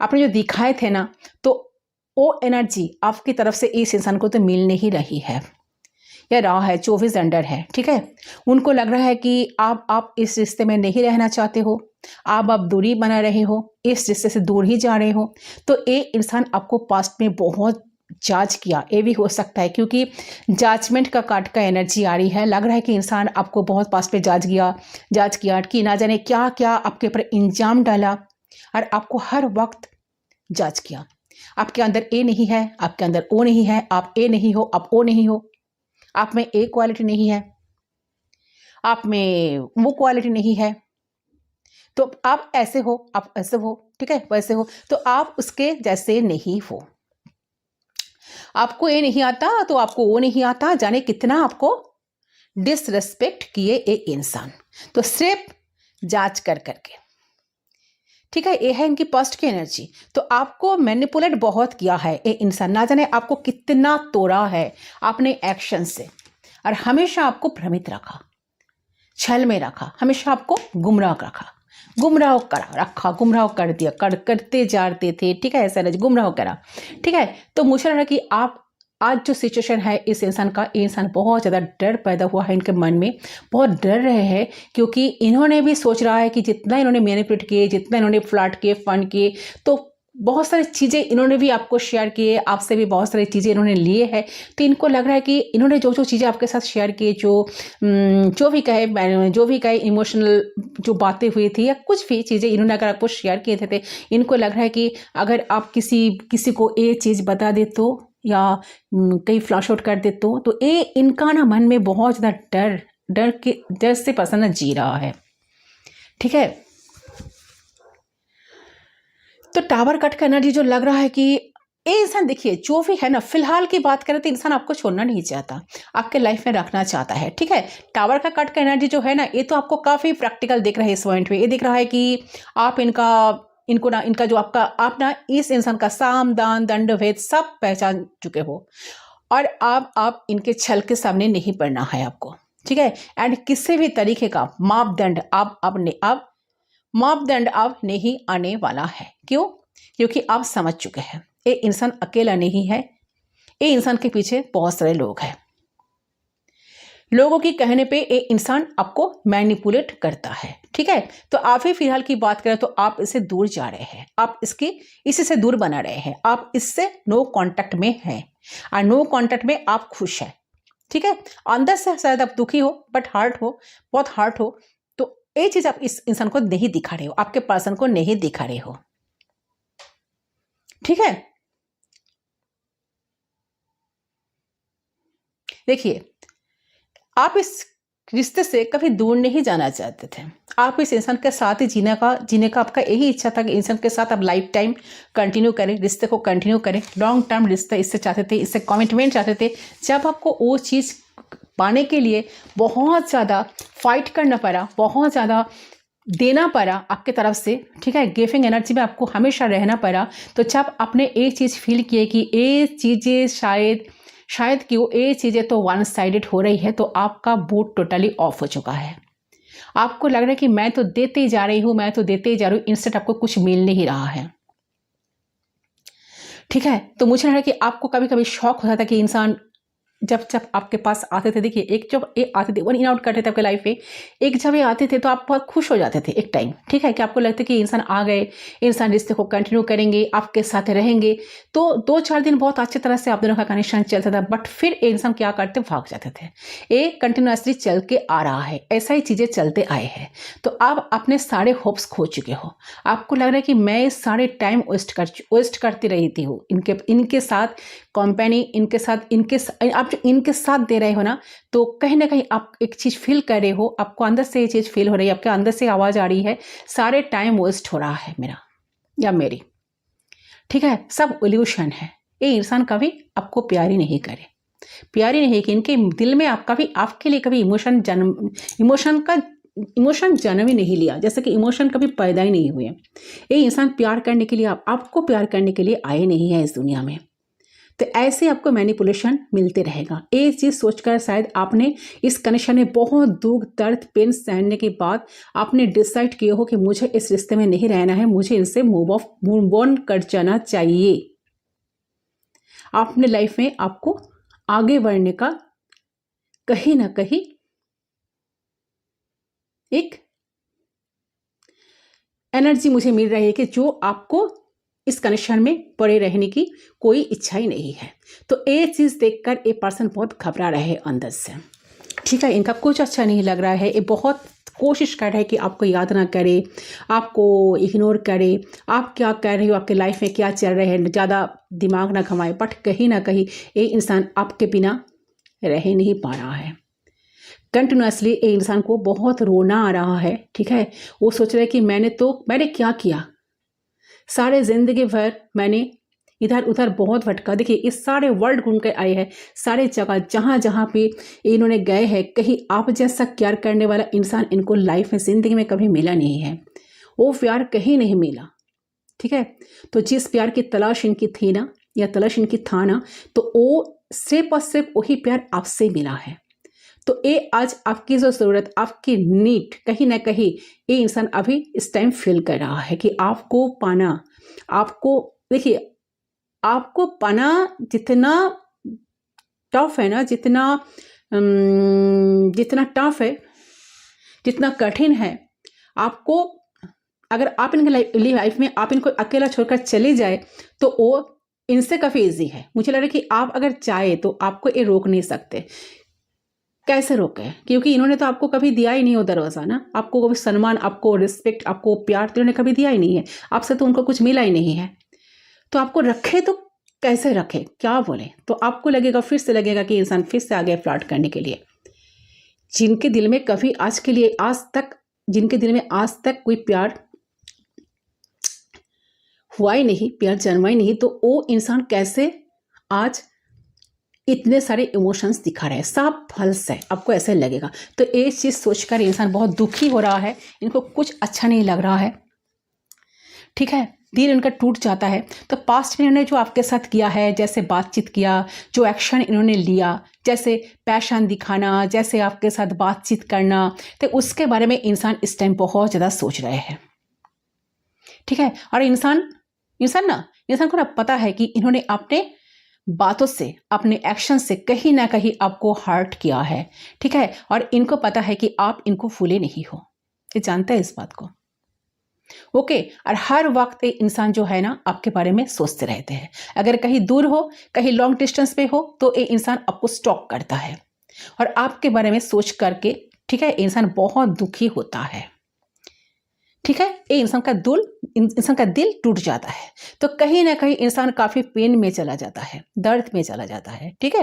आपने जो दिखाए थे ना, तो वो एनर्जी आपकी तरफ से इस इंसान को तो मिल नहीं रही है, या रहा है 24 अंडर है। ठीक है, उनको लग रहा है कि आप इस रिश्ते में नहीं रहना चाहते हो, आप दूरी बना रहे हो, इस रिश्ते से दूर ही जा रहे हो। तो ये इंसान आपको पास्ट में बहुत जांच किया, ये भी हो सकता है, क्योंकि जाजमेंट का कार्ड का एनर्जी आ रही है। लग रहा है कि इंसान आपको बहुत पास पे जांच किया कि ना जाने क्या क्या आपके ऊपर इंजाम डाला, और आपको हर वक्त जांच किया। आपके अंदर ए नहीं है, आपके अंदर ओ नहीं है, आप ए नहीं हो, आप ओ नहीं हो, आप में ए क्वालिटी नहीं है, आप में वो क्वालिटी नहीं है, तो आप ऐसे हो, आप ऐसे हो, ठीक है, वैसे हो, तो आप उसके जैसे नहीं हो। आपको ये नहीं आता तो आपको वो नहीं आता, जाने कितना आपको डिसरेस्पेक्ट किए ये इंसान, तो सिर्फ जांच कर करके। ठीक है, ये है इनकी पास्ट की एनर्जी। तो आपको मैनिपुलेट बहुत किया है ये इंसान, ना जाने आपको कितना तोड़ा है अपने एक्शन से, और हमेशा आपको भ्रमित रखा, छल में रखा, हमेशा आपको गुमराह कर दिया, करते जाते थे। ठीक है, ऐसा गुमराह करा। ठीक है, तो मुझे लगा कि आप आज जो सिचुएशन है इस इंसान का, ये इंसान बहुत ज़्यादा डर पैदा हुआ है इनके मन में, बहुत डर रहे हैं, क्योंकि इन्होंने भी सोच रहा है कि जितना इन्होंने मैनिपुलेट किए, जितना इन्होंने फ्लर्ट किए, फन किए, तो बहुत सारी चीज़ें इन्होंने भी आपको शेयर किए, आपसे भी बहुत सारी चीज़ें इन्होंने लिए हैं। तो इनको लग रहा है कि इन्होंने जो चीज़ें आपके साथ शेयर की, जो भी कहे इमोशनल जो बातें हुई थी, या कुछ भी चीज़ें इन्होंने अगर आपको शेयर किए थे, इनको लग रहा है कि अगर आप किसी को ये चीज़ बता दे तो, या कहीं फ्लैश आउट कर दे तो ये इनका ना मन में बहुत ज़्यादा डर से पर्सन जी रहा है। ठीक है, तो टावर कट का एनर्जी जो लग रहा है कि ये इंसान, देखिए जो भी है ना, फिलहाल की बात करें तो इंसान आपको छोड़ना नहीं चाहता, आपके लाइफ में रखना चाहता है। ठीक है, टावर का कट का एनर्जी जो है ना, ये तो आपको काफ़ी प्रैक्टिकल दिख रहा है इस पॉइंट पे। ये दिख रहा है कि आप इनका जो आप ना इस इंसान का साम दान दंड भेद सब पहचान चुके हो, और आप इनके छल के सामने नहीं पड़ना है आपको। ठीक है, एंड किसी भी तरीके का मापदंड अब नहीं आने वाला है। क्यों? क्योंकि आप समझ चुके हैं ये इंसान अकेला नहीं है, ये इंसान के पीछे बहुत सारे लोग हैं। लोगों की कहने पे ये इंसान आपको मैनिपुलेट करता है, ठीक है। तो आप ही फिलहाल की बात करें तो आप इससे दूर जा रहे हैं, आप इसी से दूर बना रहे हैं, आप इससे नो कांटेक्ट में हैं और नो कांटेक्ट में आप खुश हैं, ठीक है। अंदर से शायद आप दुखी हो, बट हार्ट हो, बहुत हार्ट हो, तो ये चीज आप इस इंसान को नहीं दिखा रहे हो, आपके पर्सन को नहीं दिखा रहे हो, ठीक है। देखिए, आप इस रिश्ते से कभी दूर नहीं जाना चाहते थे, आप इस इंसान के साथ ही जीने का आपका यही इच्छा था कि इंसान के साथ आप लाइफ टाइम कंटिन्यू करें, रिश्ते को कंटिन्यू करें, लॉन्ग टर्म रिश्ता इससे चाहते थे, इससे कमिटमेंट चाहते थे। जब आपको वो चीज़ पाने के लिए बहुत ज़्यादा फाइट करना पड़ा, बहुत ज़्यादा देना पड़ा आपके तरफ से, ठीक है, गिविंग एनर्जी में आपको हमेशा रहना पड़ा, तो जब आपने एक चीज़ फील किए कि ये चीज़ें शायद कि वो ये चीज़ें तो वन साइडेड हो रही है, तो आपका बूट टोटली ऑफ हो चुका है। आपको लग रहा है कि मैं तो देते ही जा रही हूँ, मैं तो देते ही जा रही हूँ, इंस्टेंट आपको कुछ मिल नहीं रहा है, ठीक है। तो मुझे लग रहा है कि आपको कभी कभी शौक होता था कि इंसान जब आपके पास आते थे, देखिए एक जब ये आते थे, वन इन आउट करते थे आपके लाइफ में, एक जब ये आते थे तो आप बहुत खुश हो जाते थे एक टाइम, ठीक है, कि आपको लगता है कि इंसान आ गए, इंसान रिश्ते को कंटिन्यू करेंगे, आपके साथ रहेंगे, तो 2-4 दिन बहुत अच्छी तरह से आप दोनों का कनेक्शन चलता था, बट फिर इंसान क्या करते, भाग जाते थे। ये कंटिन्यूसली चल के आ रहा है, ऐसा ही चीज़ें चलते आए हैं। तो आप अपने सारे होप्स खो चुके हो, आपको लग रहा है कि मैं सारे टाइम वेस्ट करती रही थी हूँ इनके साथ कंपनी, आप जो इनके साथ दे रहे हो ना, तो कहीं ना कहीं आप एक चीज़ फील कर रहे हो, आपको अंदर से ये चीज़ फील हो रही है, आपके अंदर से आवाज़ आ रही है, सारे टाइम वेस्ट हो रहा है मेरा या मेरी, ठीक है, सब इल्यूशन है। ये इंसान कभी आपको प्यारी नहीं करे, प्यारी नहीं कि इनके दिल में आपके लिए कभी इमोशन जन्म ही नहीं लिया, जैसे कि इमोशन कभी पैदा ही नहीं हुए। ये इंसान प्यार करने के लिए आपको प्यार करने के लिए आए नहीं है इस दुनिया में। तो ऐसे आपको मैनिपुलेशन मिलते रहेगा। एक चीज़ सोचकर शायद आपने इस कनेक्शन में बहुत दुख दर्द पेन सहने के बाद आपने डिसाइड किया हो कि मुझे इस रिश्ते में नहीं रहना है, मुझे इनसे मूव ऑन कर जाना चाहिए। अपने लाइफ में आपको आगे बढ़ने का कहीं ना कहीं एक एनर्जी मुझे मिल रही है कि जो आपको इस कनेक्शन में पड़े रहने की कोई इच्छा ही नहीं है। तो ये चीज़ देखकर ये पर्सन बहुत घबरा रहे अंदर से, ठीक है, इनका कुछ अच्छा नहीं लग रहा है, ये बहुत कोशिश कर रहे हैं कि आपको याद ना करे, आपको इग्नोर करे, आप क्या कर रहे हो, आपके लाइफ में क्या चल रहे हैं, ज़्यादा दिमाग ना घुमाए, बट कहीं ना कहीं ये इंसान आपके बिना रह नहीं पा रहा है। कंटिन्यूसली ये इंसान को बहुत रोना आ रहा है, ठीक है, वो सोच रहा है कि मैंने क्या किया, सारे जिंदगी भर मैंने इधर उधर बहुत भटका, देखिए इस सारे वर्ल्ड घूम कर आए हैं, सारे जगह जहाँ पे इन्होंने गए हैं, कहीं आप जैसा केयर करने वाला इंसान इनको लाइफ में जिंदगी में कभी मिला नहीं है, वो प्यार कहीं नहीं मिला, ठीक है। तो जिस प्यार की तलाश इनकी थी ना, या तलाश इनकी था ना, तो वो सिर्फ और सिर्फ वही प्यार आपसे मिला है। तो ये आज आपकी जो ज़रूरत, आपकी नीड, कहीं ना कहीं ये इंसान अभी इस टाइम फील कर रहा है कि आपको पाना, देखिए आपको पाना जितना टफ है ना, जितना टफ है, जितना कठिन है, आपको अगर आप इनके लाइफ में आप इनको अकेला छोड़कर चले जाए तो वो इनसे काफ़ी ईजी है। मुझे लग रहा है कि आप अगर चाहे तो आपको ये रोक नहीं सकते। कैसे रोके, क्योंकि इन्होंने तो आपको कभी दिया ही नहीं हो दरवाज़ा ना, आपको कभी सम्मान, आपको रिस्पेक्ट, आपको प्यार तो इन्होंने कभी दिया ही नहीं है, आपसे तो उनको कुछ मिला ही नहीं है, तो आपको रखे तो कैसे रखे, क्या बोले, तो आपको लगेगा, फिर से लगेगा कि इंसान फिर से आ गया फ्लर्ट करने के लिए। जिनके दिल में कभी जिनके दिल में आज तक कोई प्यार हुआ ही नहीं, प्यार जन्मा ही नहीं, तो वो इंसान कैसे आज इतने सारे इमोशंस दिखा रहे हैं, सब फल्स है, आपको ऐसे लगेगा। तो एक चीज़ सोचकर इंसान बहुत दुखी हो रहा है, इनको कुछ अच्छा नहीं लग रहा है, ठीक है, दिल इनका टूट जाता है। तो पास्ट में इन्होंने जो आपके साथ किया है, जैसे बातचीत किया, जो एक्शन इन्होंने लिया, जैसे पैशन दिखाना, जैसे आपके साथ बातचीत करना, तो उसके बारे में इंसान इस टाइम बहुत ज़्यादा सोच रहे हैं, ठीक है। और इंसान को ना पता है कि इन्होंने अपने बातों से, अपने एक्शन से कहीं ना कहीं आपको हर्ट किया है, ठीक है। और इनको पता है कि आप इनको भूले नहीं हो, ये जानता है इस बात को, ओके। और हर वक्त एक इंसान जो है ना आपके बारे में सोचते रहते हैं। अगर कहीं दूर हो, कहीं लॉन्ग डिस्टेंस पे हो, तो ये इंसान आपको स्टॉक करता है और आपके बारे में सोच करके, ठीक है, इंसान बहुत दुखी होता है, ठीक है। ये इंसान का दिल टूट जाता है, तो कहीं ना कहीं इंसान काफी पेन में चला जाता है, दर्द में चला जाता है, ठीक है।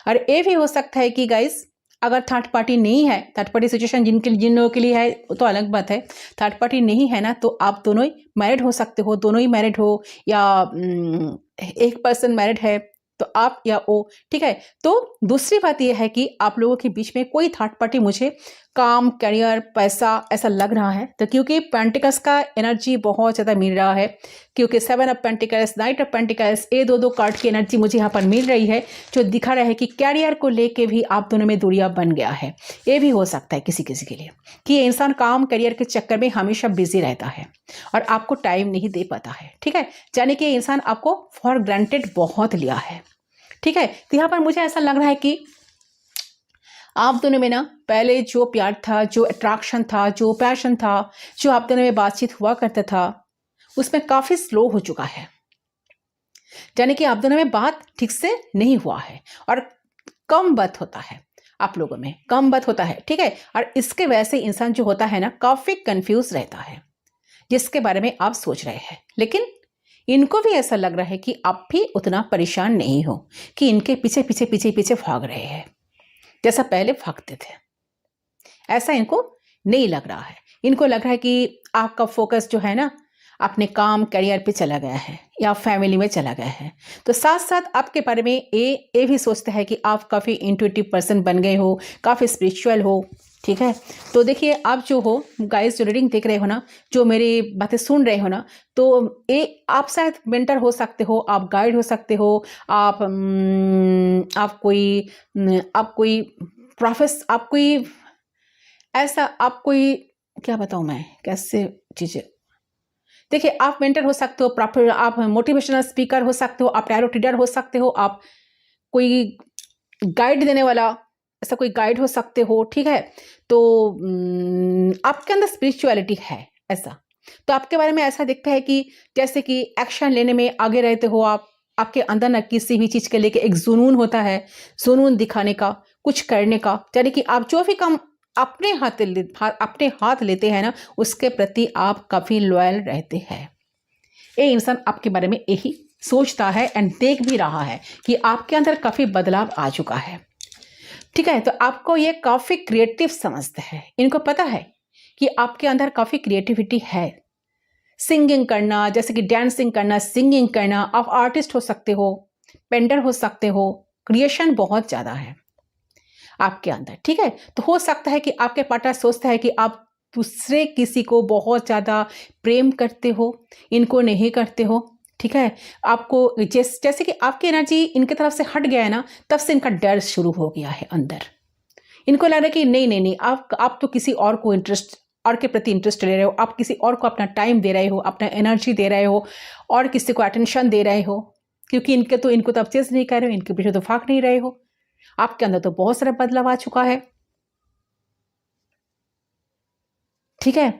और ये भी हो सकता है कि गाइस, अगर थर्ड पार्टी नहीं है, थर्ड पार्टी सिचुएशन जिन लोगों के लिए है वो तो अलग बात है, थर्ड पार्टी नहीं है ना, तो आप दोनों ही मैरिड हो सकते हो, दोनों ही मैरिड हो, या एक पर्सन मैरिड है तो आप या वो, ठीक है। तो दूसरी बात यह है कि आप लोगों के बीच में कोई थर्ड पार्टी मुझे काम, करियर, पैसा ऐसा लग रहा है, तो क्योंकि पेंटिकल्स का एनर्जी बहुत ज़्यादा मिल रहा है, क्योंकि 7 ऑफ पेंटिकल्स, 9 ऑफ पेंटिकल्स, ये दो कार्ड की एनर्जी मुझे यहाँ पर मिल रही है, जो दिखा रहा है कि कैरियर को लेके भी आप दोनों में दूरियां बन गया है। ये भी हो सकता है किसी किसी के लिए कि ये इंसान काम, करियर के चक्कर में हमेशा बिजी रहता है और आपको टाइम नहीं दे पाता है, ठीक है। यानी कि इंसान आपको फॉर ग्रांटेड बहुत लिया है, ठीक है। तो यहाँ पर मुझे ऐसा लग रहा है कि आप दोनों में ना पहले जो प्यार था, जो अट्रैक्शन था, जो पैशन था, जो आप दोनों में बातचीत हुआ करता था, उसमें काफी स्लो हो चुका है। यानी कि आप दोनों में बात ठीक से नहीं हुआ है और कम बात होता है, आप लोगों में कम बात होता है, ठीक है। और इसके वजह से इंसान जो होता है ना काफी कंफ्यूज रहता है, जिसके बारे में आप सोच रहे हैं। लेकिन इनको भी ऐसा लग रहा है कि आप भी उतना परेशान नहीं हो कि इनके पीछे पीछे पीछे पीछे भाग रहे हैं जैसा पहले भागते थे। ऐसा इनको नहीं लग रहा है। इनको लग रहा है कि आपका फोकस जो है ना अपने काम, करियर पे चला गया है या फैमिली में चला गया है। तो साथ साथ आपके बारे में ये भी सोचते हैं कि आप काफ़ी इंट्यूटिव पर्सन बन गए हो, काफ़ी स्पिरिचुअल हो, ठीक है। तो देखिए, आप जो हो गाइस, जो रीडिंग देख रहे हो ना, जो मेरी बातें सुन रहे हो ना, तो ये आप शायद मेंटर हो सकते हो, आप गाइड हो सकते हो, आप कोई आप कोई क्या बताऊँ मैं कैसे चीज़ें। देखिए, आप मेंटर हो सकते हो, प्रॉपर आप मोटिवेशनल स्पीकर हो सकते हो, आप टैरो रीडर हो सकते हो, आप कोई गाइड देने वाला, ऐसा कोई गाइड हो सकते हो, ठीक है। तो आपके अंदर स्पिरिचुअलिटी है ऐसा, तो आपके बारे में ऐसा दिखता है कि जैसे कि एक्शन लेने में आगे रहते हो आप, आपके अंदर ना किसी भी चीज़ के लेके एक जुनून होता है, जुनून दिखाने का, कुछ करने का। यानी कि आप जो भी काम अपने हाथ लेते हैं ना, उसके प्रति आप काफ़ी लॉयल रहते हैं। ये इंसान आपके बारे में यही सोचता है एंड देख भी रहा है कि आपके अंदर काफ़ी बदलाव आ चुका है, ठीक है। तो आपको ये काफ़ी क्रिएटिव समझते हैं। इनको पता है कि आपके अंदर काफ़ी क्रिएटिविटी है, सिंगिंग करना, जैसे कि डांसिंग करना, सिंगिंग करना, आप आर्टिस्ट हो सकते हो, पेंटर हो सकते हो, क्रिएशन बहुत ज़्यादा है आपके अंदर, ठीक है। तो हो सकता है कि आपके पार्टनर सोचता है कि आप दूसरे किसी को बहुत ज़्यादा प्रेम करते हो, इनको नहीं करते हो, ठीक है। आपको जैसे कि आपकी एनर्जी इनकी तरफ से हट गया है ना, तब से इनका डर शुरू हो गया है अंदर। इनको लग रहा है कि नहीं नहीं नहीं, आप तो किसी और के प्रति इंटरेस्ट ले रहे हो, आप किसी और को अपना टाइम दे रहे हो, अपना एनर्जी दे रहे हो, और किसी को अटेंशन दे रहे हो, क्योंकि इनको तो अपचेज नहीं कर रहे हो, इनके पीछे तो भाग नहीं रहे हो। आपके अंदर तो बहुत सारा बदलाव आ चुका है, ठीक है।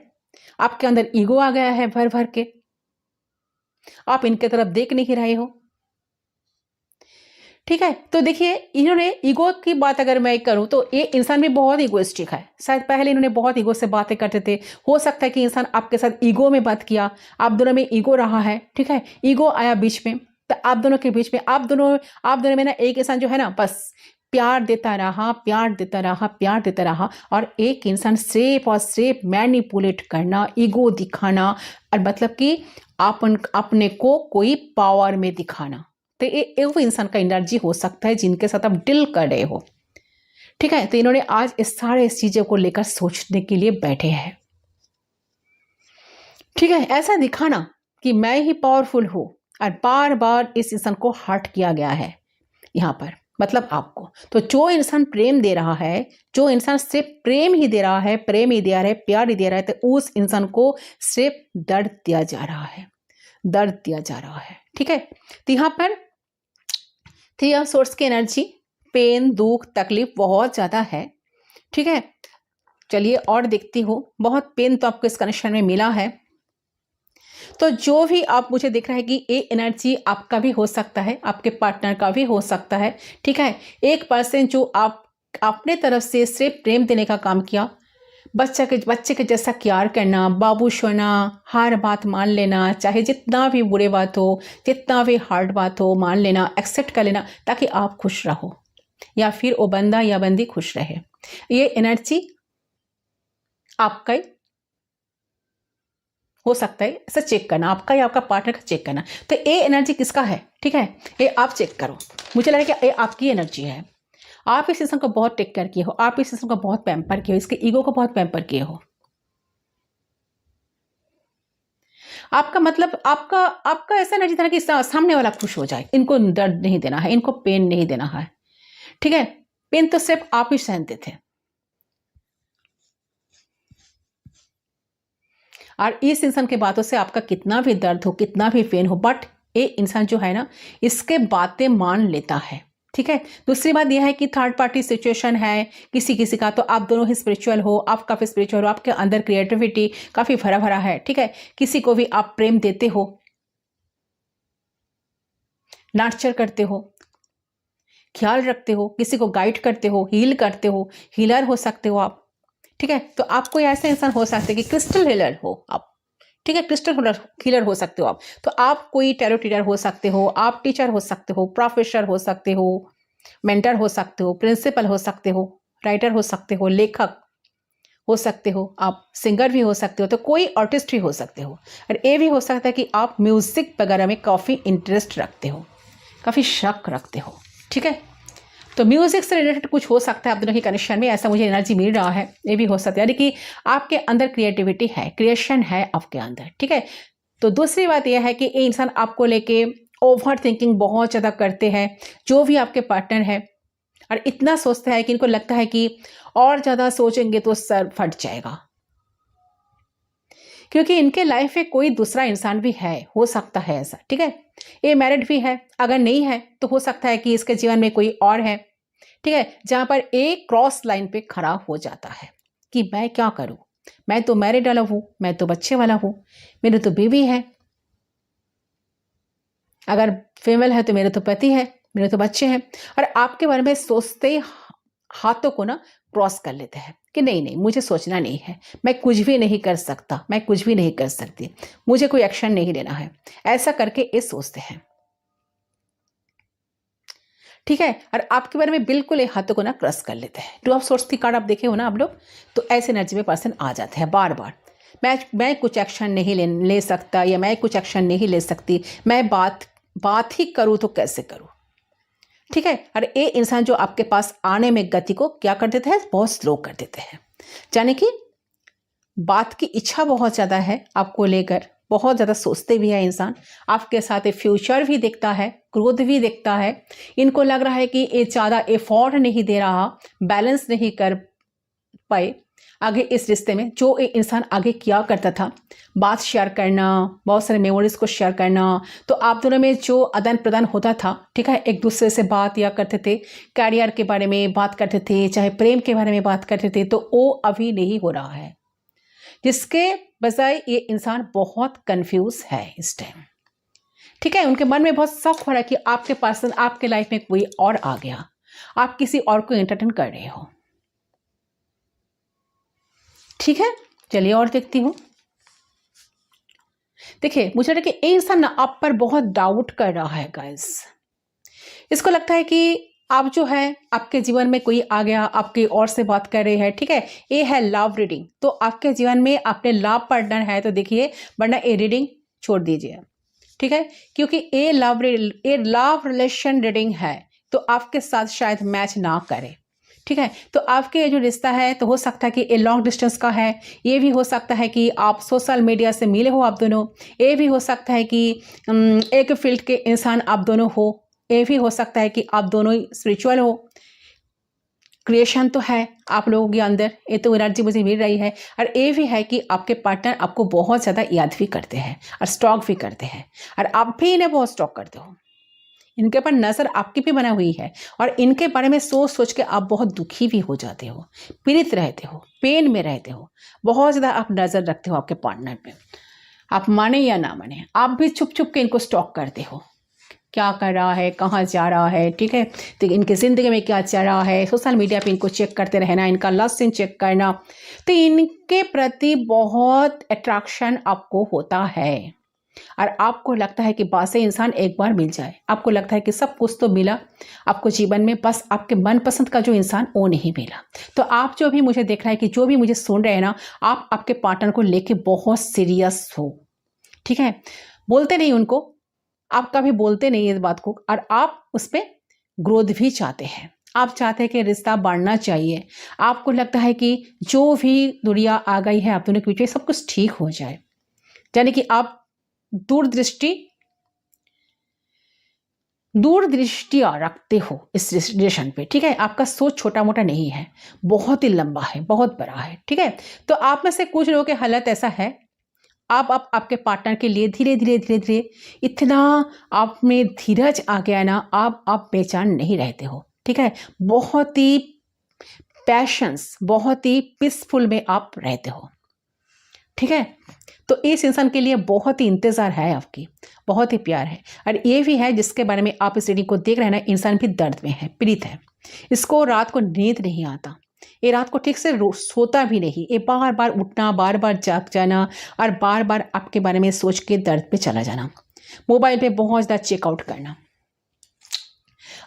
आपके अंदर ईगो आ गया है भर भर के, आप इनके तरफ देख नहीं रहे हो, ठीक है। तो देखिए, इन्होंने ईगो की बात अगर मैं करूं तो ये इंसान भी बहुत ईगोइस्टिक है। शायद पहले इन्होंने बहुत ईगो से बातें करते थे, हो सकता है कि इंसान आपके साथ ईगो में बात किया, आप दोनों में ईगो रहा है, ठीक है। ईगो आया बीच में, तो आप दोनों के बीच में आप दोनों में ना एक इंसान जो है ना बस प्यार देता रहा, प्यार देता रहा, प्यार देता रहा, और एक इंसान सिर्फ और सिर्फ मैनिपुलेट करना, ईगो दिखाना, और मतलब कि अपने को कोई पावर में दिखाना। तो ये वो इंसान का एनर्जी हो सकता है जिनके साथ आप डील कर रहे हो, ठीक है। तो इन्होंने आज इस सारे चीज़ों को लेकर सोचने के लिए बैठे हैं, ठीक है। ऐसा दिखाना कि मैं ही पावरफुल हूँ, और बार बार इस इंसान को हर्ट किया गया है यहाँ पर, मतलब आपको। तो जो इंसान प्रेम दे रहा है, जो इंसान सिर्फ प्रेम ही दे रहा है, प्रेम ही दे रहा है, प्यार ही दे रहा है, तो उस इंसान को सिर्फ दर्द दिया जा रहा है, दर्द दिया जा रहा है, ठीक है। तो यहाँ पर थ्री ऑफ सोर्स की एनर्जी, पेन, दुख, तकलीफ बहुत ज़्यादा है, ठीक है। चलिए और देखती हूँ, बहुत पेन तो आपको इस कनेक्शन में मिला है। तो जो भी आप मुझे दिख रहा है कि ये एनर्जी आपका भी हो सकता है, आपके पार्टनर का भी हो सकता है, ठीक है। एक पर्सन जो आप अपने तरफ से सिर्फ प्रेम देने का काम किया, बच्चे के जैसा प्यार करना, बाबू सोना, हर बात मान लेना, चाहे जितना भी बुरे बात हो, जितना भी हार्ड बात हो, मान लेना, एक्सेप्ट कर लेना, ताकि आप खुश रहो या फिर वो बंदा या बंदी खुश रहे। ये एनर्जी आपका ही हो सकता है, ऐसा चेक करना, आपका या आपका पार्टनर का चेक करना। तो ये एनर्जी किसका है, ठीक है, ये आप चेक करो। मुझे लग रहा है कि ये आपकी एनर्जी है। आप इस सिस्टम को बहुत टेक केयर किए हो, आप इस सिस्टम को बहुत पैम्पर किए हो, इसके ईगो को बहुत पैम्पर किए हो। आपका मतलब आपका ऐसा एनर्जी था कि सामने वाला खुश हो जाए, इनको दर्द नहीं देना है, इनको पेन नहीं देना है, ठीक है। पेन तो सिर्फ आप ही सहते थे। और इस इंसान के बातों से आपका कितना भी दर्द हो, कितना भी पेन हो, बट ये इंसान जो है ना, इसके बातें मान लेता है, ठीक है। दूसरी बात यह है कि थर्ड पार्टी सिचुएशन है किसी किसी का, तो आप दोनों ही स्पिरिचुअल हो, आप काफ़ी स्पिरिचुअल हो, आपके अंदर क्रिएटिविटी काफ़ी भरा भरा है, ठीक है। किसी को भी आप प्रेम देते हो, नर्चर करते हो, ख्याल रखते हो, किसी को गाइड करते हो, हील करते हो, हीलर हो सकते हो आप, ठीक है। तो आप कोई ऐसे इंसान हो सकते हैं कि क्रिस्टल हीलर हो आप, ठीक है, क्रिस्टल हीलर हो सकते हो आप। तो आप कोई टैरो टीचर हो सकते हो, आप टीचर हो सकते हो, प्रोफेसर हो सकते हो, मेंटर हो सकते हो, प्रिंसिपल हो सकते हो, राइटर हो सकते हो, लेखक हो सकते हो, आप सिंगर भी हो सकते हो, तो कोई आर्टिस्ट भी हो सकते हो। और ये भी हो सकता है कि आप म्यूजिक वगैरह में काफ़ी इंटरेस्ट रखते हो, काफ़ी शक रखते हो, ठीक है। तो म्यूजिक से रिलेटेड कुछ हो सकता है आप दोनों के कनेक्शन में, ऐसा मुझे एनर्जी मिल रहा है। ये भी हो सकता है, यानी कि आपके अंदर क्रिएटिविटी है, क्रिएशन है आपके अंदर, ठीक है। तो दूसरी बात यह है कि ये इंसान आपको लेके ओवर थिंकिंग बहुत ज़्यादा करते हैं, जो भी आपके पार्टनर है, और इतना सोचता है कि इनको लगता है कि और ज़्यादा सोचेंगे तो सर फट जाएगा, क्योंकि इनके लाइफ में कोई दूसरा इंसान भी है, हो सकता है ऐसा, ठीक है। ये मैरिड भी है, अगर नहीं है तो हो सकता है कि इसके जीवन में कोई और है, ठीक है, जहां पर एक क्रॉस लाइन पे खड़ा हो जाता है कि मैं क्या करूं, मैं तो मैरिड वाला हूं, मैं तो बच्चे वाला हूं, मेरी तो बीवी है, अगर फीमेल है तो मेरे तो पति है, मेरे तो बच्चे हैं। और आपके बारे में सोचते ही हाथों को ना क्रॉस कर लेते हैं कि नहीं नहीं, मुझे सोचना नहीं है, मैं कुछ भी नहीं कर सकता, मैं कुछ भी नहीं कर सकती, मुझे कोई एक्शन नहीं लेना है, ऐसा करके ये सोचते हैं, ठीक है। और आपके बारे में बिल्कुल ये हाथों को ना क्रॉस कर लेते हैं। टू ऑफ सोर्स की कार्ड आप देखे हो ना आप लोग, तो ऐसे एनर्जी में पर्सन आ जाते हैं बार बार। मैं कुछ एक्शन नहीं ले सकता, या मैं कुछ एक्शन नहीं ले सकती, मैं बात ही करूँ तो कैसे करूँ, ठीक है। और ये इंसान जो आपके पास आने में गति को क्या कर देते हैं, बहुत स्लो कर देते हैं, यानी कि बात की इच्छा बहुत ज़्यादा है आपको लेकर, बहुत ज़्यादा सोचते भी है इंसान, आपके साथ फ्यूचर भी देखता है, ग्रोथ भी देखता है। इनको लग रहा है कि ये ज़्यादा एफर्ट नहीं दे रहा, बैलेंस नहीं कर पाए आगे इस रिश्ते में, जो ये इंसान आगे किया करता था, बात शेयर करना, बहुत सारे मेमोरीज को शेयर करना, तो आप दोनों में जो आदान प्रदान होता था, ठीक है, एक दूसरे से बात या करते थे, कैरियर के बारे में बात करते थे, चाहे प्रेम के बारे में बात करते थे, तो वो अभी नहीं हो रहा है, जिसके बजाय ये इंसान बहुत कंफ्यूज है इस टाइम, ठीक है। उनके मन में बहुत शौक हो रहा है कि आपके पर्सन आपके लाइफ में कोई और आ गया, आप किसी और को एंटरटेन कर रहे हो, ठीक है। चलिए और देखती हूं। देखिए, मुझे लगा कि ये इंसान ना आप पर बहुत डाउट कर रहा है गाइस। इसको लगता है कि आप जो है, आपके जीवन में कोई आ गया, आपकी और से बात कर रहे हैं, ठीक है। ये है लव रीडिंग, तो आपके जीवन में आपने लव पार्टनर है तो देखिए, वरना ये रीडिंग छोड़ दीजिए, ठीक है। क्योंकि ये लव रिलेशन रीडिंग है, तो आपके साथ शायद मैच ना करे, ठीक है। तो आपके ये जो रिश्ता है, तो हो सकता है कि ये लॉन्ग डिस्टेंस का है, ये भी हो सकता है कि आप सोशल मीडिया से मिले हो आप दोनों, ये भी हो सकता है कि एक फील्ड के इंसान आप दोनों हो, ये भी हो सकता है कि आप दोनों ही स्पिरिचुअल हो, क्रिएशन तो है आप लोगों के अंदर, ये तो एनर्जी मुझे मिल रही है। और ये भी है कि आपके पार्टनर आपको बहुत ज़्यादा याद भी करते हैं और स्टॉक भी करते हैं, और आप भी इन्हें बहुत स्टॉक करते हो। इनके ऊपर नज़र आपकी भी बना हुई है और इनके बारे में सोच सोच के आप बहुत दुखी भी हो जाते हो, पीड़ित रहते हो, पेन में रहते हो, बहुत ज़्यादा आप नज़र रखते हो आपके पार्टनर पे। आप माने या ना माने, आप भी छुप छुप के इनको स्टॉक करते हो, क्या कर रहा है, कहाँ जा रहा है, ठीक है, तो इनकी ज़िंदगी में क्या चल रहा है, सोशल मीडिया पे इनको चेक करते रहना, इनका लास्ट सीन चेक करना, तो इनके प्रति बहुत अट्रैक्शन आपको होता है और आपको लगता है कि बस ये इंसान एक बार मिल जाए। आपको लगता है कि सब कुछ तो मिला आपको जीवन में, बस आपके मनपसंद का जो इंसान वो नहीं मिला। तो आप जो भी मुझे देख रहा है कि जो भी मुझे सुन रहे हैं ना, आप आपके पार्टनर को लेके बहुत सीरियस हो, ठीक है, बोलते नहीं उनको, आप कभी बोलते नहीं इस बात को और आप उस पर ग्रोथ भी चाहते हैं। आप चाहते हैं कि रिश्ता बढ़ना चाहिए, आपको लगता है कि जो भी दुनिया आ गई है आप दोनों के बीच में सब कुछ ठीक हो जाए, यानी कि आप दूरदृष्टिया रखते हो इस रिलेशन पे, ठीक है। आपका सोच छोटा मोटा नहीं है, बहुत ही लंबा है, बहुत बड़ा है, ठीक है। तो आप में से कुछ लोगों के हालत ऐसा है, आप आपके पार्टनर के लिए धीरे धीरे धीरे धीरे इतना आप में धीरज आ गया ना, आप बेचैन नहीं रहते हो, ठीक है। बहुत ही पैशंस, बहुत ही पीसफुल में आप रहते हो, ठीक है। तो इस इंसान के लिए बहुत ही इंतज़ार है आपकी, बहुत ही प्यार है और ये भी है जिसके बारे में आप इस रीडिंग को देख रहे हैं ना, इंसान भी दर्द में है, पीड़ित है। इसको रात को नींद नहीं आता, ये रात को ठीक से सोता भी नहीं, ये बार बार उठना, बार बार जाग जाना और बार बार आपके बारे में सोच के दर्द पे चला जाना, मोबाइल पे बहुत ज़्यादा चेकआउट करना,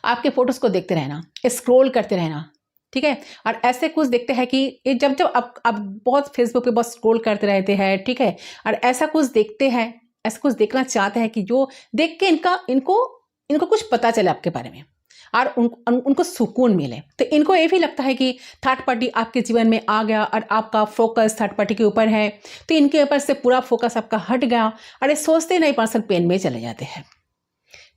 आपके फोटोज़ को देखते रहना, स्क्रॉल करते रहना, ठीक है। और ऐसे कुछ देखते हैं कि ये जब जब अब बहुत फेसबुक पे बहुत स्क्रॉल करते रहते हैं, ठीक है, और ऐसा कुछ देखते हैं, ऐसा कुछ देखना चाहते हैं कि जो देख के इनको कुछ पता चले आपके बारे में और उनको सुकून मिले। तो इनको ये भी लगता है कि थर्ड पार्टी आपके जीवन में आ गया और आपका फोकस थर्ड पार्टी के ऊपर है, तो इनके ऊपर से पूरा फोकस आपका हट गया और ये सोचते नहीं पर्सन पेन में चले जाते हैं,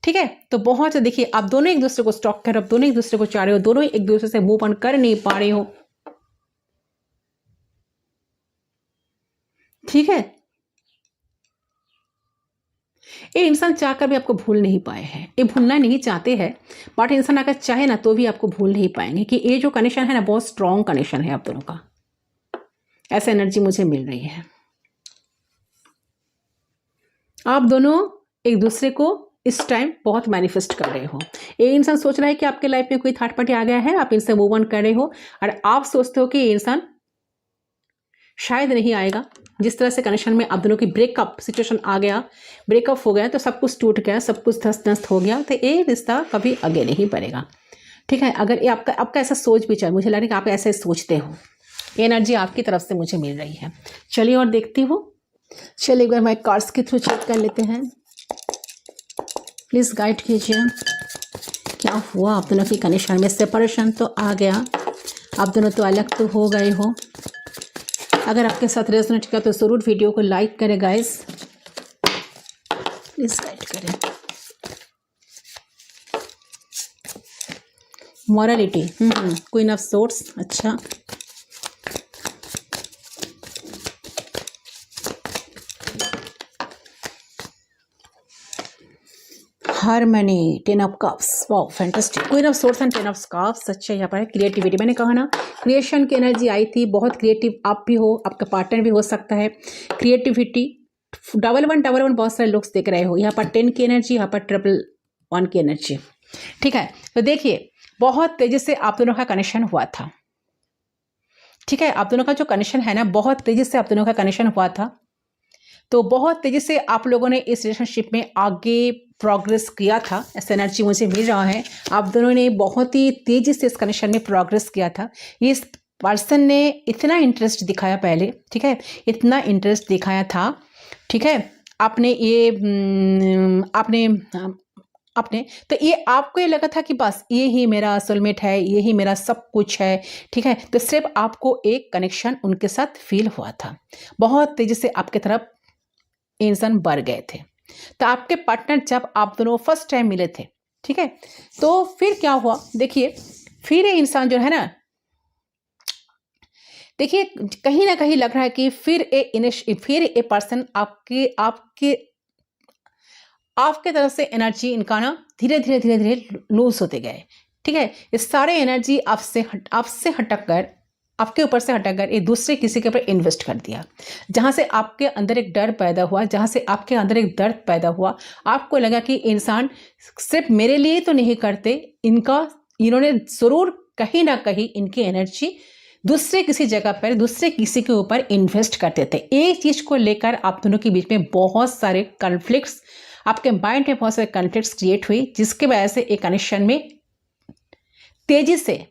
ठीक है। तो बहुत देखिए, आप दोनों एक दूसरे को स्टॉक कर रहे हो, दोनों एक दूसरे को चाह रहे हो, दोनों एक दूसरे से मूव ऑन कर नहीं पा रहे हो, ठीक है। ये इंसान चाहकर भी आपको भूल नहीं पाए हैं, ये भूलना नहीं चाहते हैं, बट इंसान अगर चाहे ना तो भी आपको भूल नहीं पाएंगे कि ये जो कनेक्शन है ना, बहुत स्ट्रॉन्ग कनेक्शन है आप दोनों का, ऐसा एनर्जी मुझे मिल रही है। आप दोनों एक दूसरे को इस टाइम बहुत मैनिफेस्ट कर रहे हो। ये इंसान सोच रहा है कि आपके लाइफ में कोई थर्ड पार्टी आ गया है, आप इनसे मूव ऑन कर रहे हो और आप सोचते हो कि ये इंसान शायद नहीं आएगा। जिस तरह से कनेक्शन में आप दोनों की ब्रेकअप सिचुएशन आ गया, ब्रेकअप हो गया, तो सब कुछ टूट गया, सब कुछ धस्त नस्त हो गया, तो ये रिश्ता कभी आगे नहीं बढ़ेगा, ठीक है। अगर ये आपका ऐसा सोच भी चल, मुझे लग रहा है कि आप ऐसे सोचते हो, ये एनर्जी आपकी तरफ से मुझे मिल रही है। चलिए और देखती हूँ, चलिए एक बार मैं कार्ड्स के थ्रू चेक कर लेते हैं, प्लीज़ गाइड कीजिए क्या हुआ आप दोनों की कनेक्शन में। सेपरेशन तो आ गया, आप दोनों तो अलग तो हो गए हो। अगर आपके साथ रेजोनेट किया तो ज़रूर वीडियो को लाइक करें गाइस, प्लीज़ गाइड करें। मॉरलिटी, क्वीन ऑफ सोर्ड्स, अच्छा, harmony, ten of cups, wow fantastic, queen of swords and ten of cups. अच्छा, यहाँ पर है क्रिएटिविटी, मैंने कहा ना क्रिएशन की एनर्जी आई थी, बहुत क्रिएटिव आप भी हो, आपका पार्टनर भी हो सकता है। क्रिएटिविटी, डबल वन बहुत सारे लोग देख रहे हो, यहाँ पर 10 की एनर्जी, यहाँ पर 111 की एनर्जी, ठीक है। तो देखिए, बहुत तेजी से आप दोनों का कनेक्शन हुआ था, ठीक है। आप दोनों का जो कनेक्शन है ना, बहुत तेजी से आप दोनों का कनेक्शन हुआ था, तो बहुत तेजी से आप लोगों ने इस रिलेशनशिप में आगे प्रोग्रेस किया था, ऐसा एनर्जी मुझे मिल रहा है। आप दोनों ने बहुत ही तेजी से इस कनेक्शन में प्रोग्रेस किया था। इस पर्सन ने इतना इंटरेस्ट दिखाया पहले, ठीक है, इतना इंटरेस्ट दिखाया था, ठीक है। आपने तो ये आपको ये लगा था कि बस ये ही मेरा सोलमेट है, ये ही मेरा सब कुछ है, ठीक है। तो सिर्फ आपको एक कनेक्शन उनके साथ फील हुआ था, बहुत तेजी से आपके तरफ इंसान बढ़ गए थे। तो आपके पार्टनर जब आप दोनों फर्स्ट टाइम मिले थे, ठीक है, तो फिर क्या हुआ, देखिए फिर ये इंसान जो है ना, देखिए कहीं ना कहीं लग रहा है कि फिर ए पर्सन आपके तरफ से एनर्जी इनका ना धीरे धीरे धीरे धीरे लूज होते गए। ठीक है, ये सारे एनर्जी आपसे हटक कर, आपके ऊपर से हटक कर ये दूसरे किसी के ऊपर इन्वेस्ट कर दिया। जहाँ से आपके अंदर एक डर पैदा हुआ, जहाँ से आपके अंदर एक दर्द पैदा हुआ, आपको लगा कि इंसान सिर्फ मेरे लिए तो नहीं करते, इन्होंने ज़रूर कहीं ना कहीं इनकी एनर्जी दूसरे किसी जगह पर, दूसरे किसी के ऊपर इन्वेस्ट करते थे। एक चीज़ को लेकर आप दोनों के बीच में बहुत सारे कॉन्फ्लिक्ट्स, आपके माइंड में बहुत सारे कॉन्फ्लिक्ट्स क्रिएट हुई, जिसके वजह से एक कनेक्शन में तेजी से,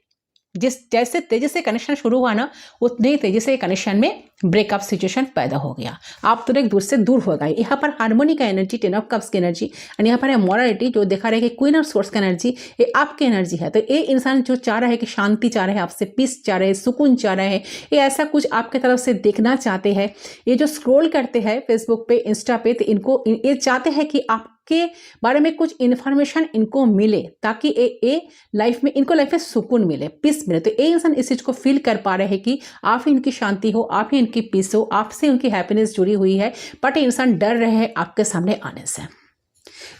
जैसे तेजी से कनेक्शन शुरू हुआ ना, उतने ही तेजी से कनेक्शन में ब्रेकअप सिचुएशन पैदा हो गया। आप दोनों एक दूसरे से दूर हो गए। यहाँ पर हार्मोनी का एनर्जी, 10 ऑफ कप्स की एनर्जी, और यहाँ पर है मोरालिटी जो दिखा रहा है कि क्वीन ऑफ सोर्स का एनर्जी, ये आपकी एनर्जी है। तो ये इंसान जो चाह रहा है कि शांति चाह रहा है, आपसे पीस चाह रहे हैं, सुकून चाह रहे हैं, ये ऐसा कुछ आपके तरफ से देखना चाहते हैं। ये जो स्क्रॉल करते हैं फेसबुक पे, इंस्टा पे, तो इनको ये चाहते हैं कि आपके बारे में कुछ इन्फॉर्मेशन इनको मिले, ताकि ये लाइफ में, इनको लाइफ में सुकून मिले, पीस मिले। तो ये इंसान इस चीज़ को फील कर पा रहे हैं कि आप ही इनकी शांति हो, आप ही इनकी पीस हो, आपसे उनकी हैप्पीनेस जुड़ी हुई है। बट इंसान डर रहे हैं आपके सामने आने से।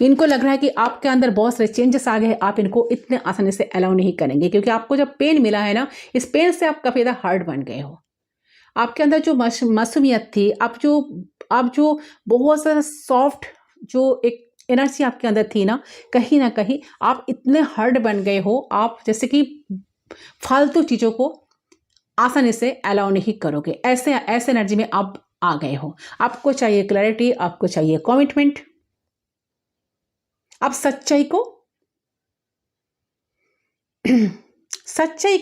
इनको लग रहा है कि आपके अंदर बहुत सारे चेंजेस आ गए, आप इनको इतने आसानी से अलाउ नहीं करेंगे, क्योंकि आपको जब पेन मिला है ना, इस पेन से आप काफ़ी ज़्यादा हार्ड बन गए हो। आपके अंदर जो मासूमियत थी, आप जो बहुत सारा सॉफ्ट जो एक एनर्जी आपके अंदर थी ना कहीं आप इतने हार्ड बन गए हो, आप जैसे कि फालतू चीज़ों को आसानी से अलाउ नहीं करोगे। ऐसे एनर्जी में आप आ गए हो। आपको चाहिए क्लैरिटी, आपको चाहिए कमिटमेंट, आप सच्चाई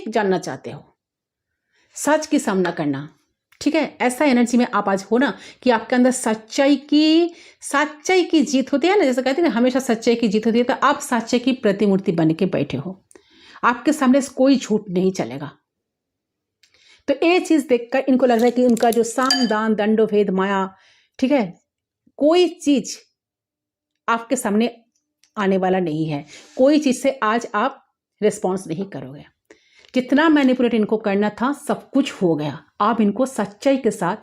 जानना चाहते हो, सच की सामना करना। ठीक है, ऐसा एनर्जी में आप आज हो ना कि आपके अंदर सच्चाई की जीत होती है ना, जैसे कहते हैं ना हमेशा सच्चाई की जीत होती है। तो आप सच्चाई की प्रतिमूर्ति बन के बैठे हो, आपके सामने कोई झूठ नहीं चलेगा। तो ये चीज़ देखकर इनको लग रहा है कि उनका जो साम दान दंडो भेद माया, ठीक है, कोई चीज़ आपके सामने आने वाला नहीं है। कोई चीज़ से आज आप रिस्पॉन्स नहीं करोगे। जितना मैनिपुलेट इनको करना था सब कुछ हो गया। आप इनको सच्चाई के साथ,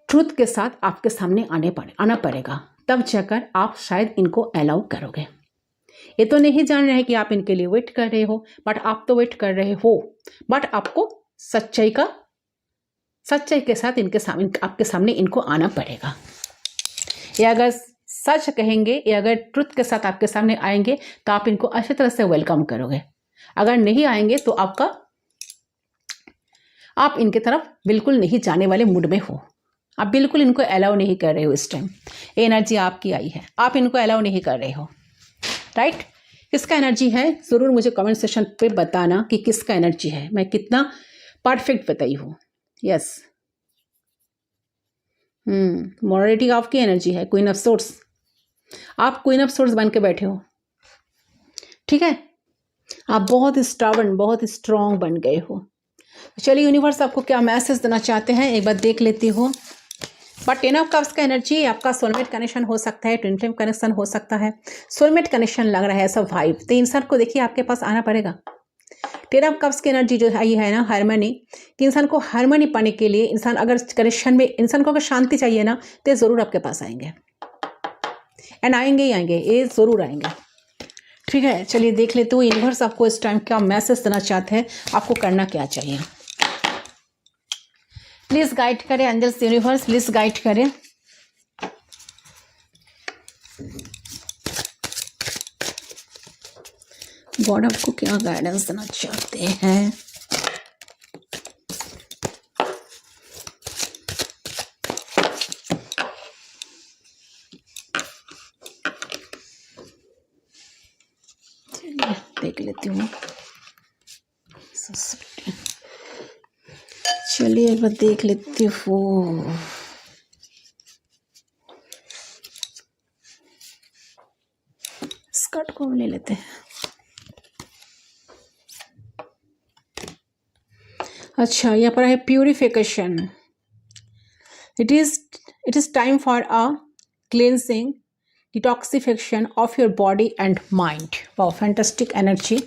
ट्रुथ के साथ आपके सामने आना पड़ेगा, तब जाकर आप शायद इनको अलाउ करोगे। ये तो नहीं जान रहे हैं कि आप इनके लिए वेट कर रहे हो, बट आप तो वेट कर रहे हो, बट आपको सच्चाई के साथ आपके सामने इनको आना पड़ेगा। ये अगर सच कहेंगे, ये अगर ट्रुथ के साथ आपके सामने आएंगे तो आप इनको अच्छी तरह से वेलकम करोगे। अगर नहीं आएंगे तो आप इनके तरफ बिल्कुल नहीं जाने वाले मूड में हो। आप बिल्कुल इनको अलाउ नहीं कर रहे हो। इस टाइम एनर्जी आपकी आई है, आप इनको अलाउ नहीं कर रहे हो। राइट, किसका एनर्जी है ज़रूर मुझे कमेंट सेक्शन पे बताना कि किसका एनर्जी है, मैं कितना परफेक्ट बताई हूँ। यस, मोरालिटी आपकी एनर्जी है, क्वीन ऑफ सोर्स। आप क्वीन ऑफ सोर्स बन के बैठे हो। ठीक है, आप बहुत स्टबर्न, बहुत स्ट्रॉन्ग बन गए हो। चलिए यूनिवर्स आपको क्या मैसेज देना चाहते हैं एक बार देख लेती हूँ। बट 10 ऑफ कप्स का एनर्जी आपका सोलमेट कनेक्शन हो सकता है, ट्विन फ्लेम कनेक्शन हो सकता है। सोलमेट कनेक्शन लग रहा है ऐसा वाइब। तो इंसान को देखिए आपके पास आना पड़ेगा। 10 ऑफ कप्स की एनर्जी जो आई है ना, हार्मनी, कि इंसान को हार्मनी पाने के लिए, इंसान अगर कनेक्शन में, इंसान को अगर शांति चाहिए ना, तो ज़रूर आपके पास आएंगे। एंड आएंगे ही आएंगे, ये ज़रूर आएंगे। ठीक है, चलिए देख लेते हो यूनिवर्स आपको इस टाइम क्या मैसेज देना चाहते हैं, आपको करना क्या चाहिए। प्लीज़ गाइड करें एंजल्स, यूनिवर्स प्लीज़ गाइड करें। गॉड आपको क्या गाइडेंस देना चाहते हैं। देख लेती हूँ। चलिए एक बार देख लेती हूँ। स्कर्ट को ले लेते हैं। अच्छा, यहाँ पर है purification. It is time for a cleansing, detoxification of your body and mind. Wow, fantastic energy.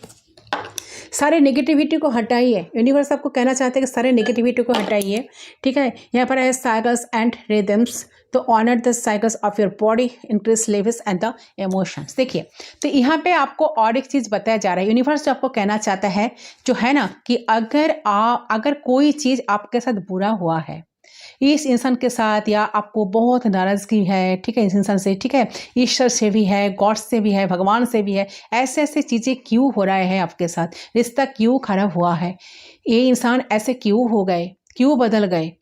सारे नेगेटिविटी को हटाइए। यूनिवर्स आपको कहना चाहते हैं कि सारे नेगेटिविटी को हटाइए, ठीक है। यहाँ पर है साइकिल्स एंड रिदम्स, तो honour the cycles of your body, increase levels and the emotions. देखिए, तो यहाँ पे आपको और एक चीज़ बताया जा रहा है। यूनिवर्स जो आपको कहना चाहता है जो है ना, कि अगर कोई चीज़ आपके साथ बुरा हुआ है, इस इंसान के साथ, या आपको बहुत नाराज़गी है, ठीक है, इस इंसान से, ठीक है, ईश्वर से भी है, गॉड से भी है, भगवान से भी है, ऐसे ऐसे चीज़ें क्यों हो रहा है आपके साथ, रिश्ता क्यों खराब हुआ है, ये इंसान ऐसे क्यों हो गए, क्यों बदल गए,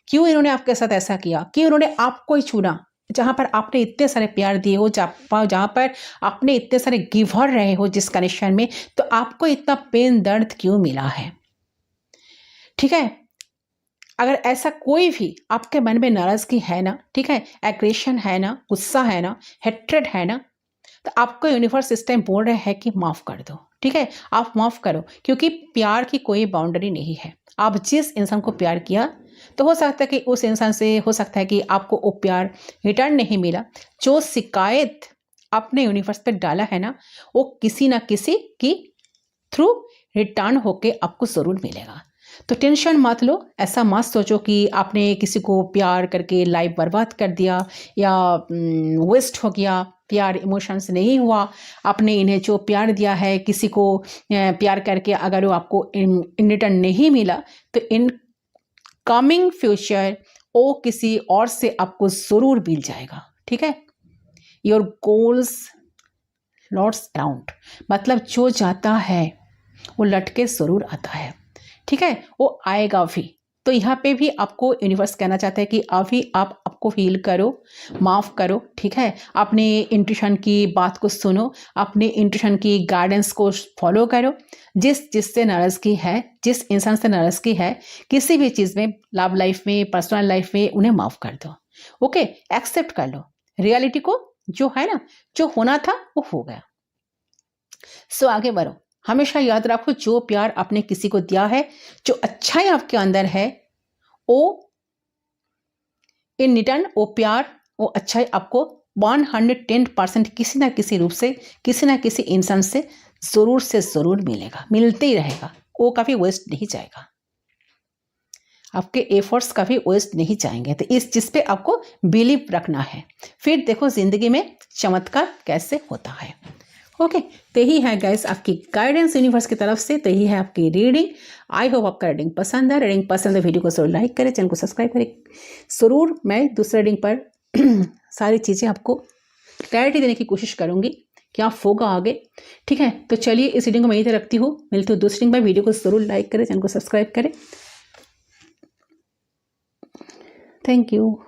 क्यों इन्होंने आपके साथ ऐसा किया, क्यों इन्होंने आपको ही चुना, जहाँ पर आपने इतने सारे प्यार दिए हो, जहाँ पर आपने इतने सारे गिवर रहे हो जिस कनेक्शन में, तो आपको इतना पेन दर्द क्यों मिला है, ठीक है। अगर ऐसा कोई भी आपके मन में नाराज़गी है ना, ठीक है, एग्रेशन है ना, गुस्सा है ना, हेट्रेड है ना, तो आपको यूनिवर्स इस टाइम बोल रहे हैं कि माफ़ कर दो, ठीक है, आप माफ़ करो, क्योंकि प्यार की कोई बाउंड्री नहीं है। आप जिस इंसान को प्यार किया, तो हो सकता है कि उस इंसान से हो सकता है कि आपको वो प्यार रिटर्न नहीं मिला। जो शिकायत आपने यूनिवर्स पे डाला है ना, वो किसी ना किसी की थ्रू रिटर्न होके आपको ज़रूर मिलेगा। तो टेंशन मत लो, ऐसा मत सोचो कि आपने किसी को प्यार करके लाइफ बर्बाद कर दिया या वेस्ट हो गया, प्यार इमोशंस नहीं हुआ। आपने इन्हें जो प्यार दिया है, किसी को प्यार करके अगर वो आपको इन रिटर्न नहीं मिला, तो इन कमिंग फ्यूचर वो किसी और से आपको ज़रूर मिल जाएगा, ठीक है। योर गोल्स लॉट्स अराउंड, मतलब जो जाता है वो लटके ज़रूर आता है, ठीक है, वो आएगा भी। तो यहाँ पे भी आपको यूनिवर्स कहना चाहता है कि अभी आप आपको हील करो, माफ़ करो, ठीक है। अपने इंट्यूशन की बात को सुनो, अपने इंट्यूशन की गाइडेंस को फॉलो करो। जिससे नाराज़गी है, जिस इंसान से नाराज़गी है, किसी भी चीज़ में, लव लाइफ में, पर्सनल लाइफ में, उन्हें माफ़ कर दो, ओके, एक्सेप्ट कर लो रियलिटी को, जो है ना, जो होना था वो हो गया। सो आगे बढ़ो। हमेशा याद रखो, जो प्यार आपने किसी को दिया है, जो अच्छाई आपके अंदर है, वो इन रिटर्न वो प्यार, वो अच्छाई आपको 110% किसी ना किसी रूप से, किसी ना किसी इंसान से ज़रूर मिलेगा, मिलते ही रहेगा। वो कभी वेस्ट नहीं जाएगा, आपके एफर्ट्स कभी वेस्ट नहीं जाएंगे। तो इस चीज़ पे आपको बिलीव रखना है, फिर देखो ज़िंदगी में चमत्कार कैसे होता है, ओके। तो यही है गाइस आपकी गाइडेंस यूनिवर्स की तरफ से, तो यही है आपकी रीडिंग। आई होप आपका रीडिंग पसंद है। रीडिंग पसंद है, वीडियो को जरूर लाइक करें, चैनल को सब्सक्राइब करें ज़रूर। मैं दूसरे रीडिंग पर सारी चीज़ें आपको क्लैरिटी देने की कोशिश करूँगी, क्या होगा आगे, ठीक है। तो चलिए, इस रीडिंग को मैं यहीं रखती हूँ, मिलती हूँ दूसरी रीडिंग पर। वीडियो को ज़रूर लाइक करें, चैनल को सब्सक्राइब करें। Thank you.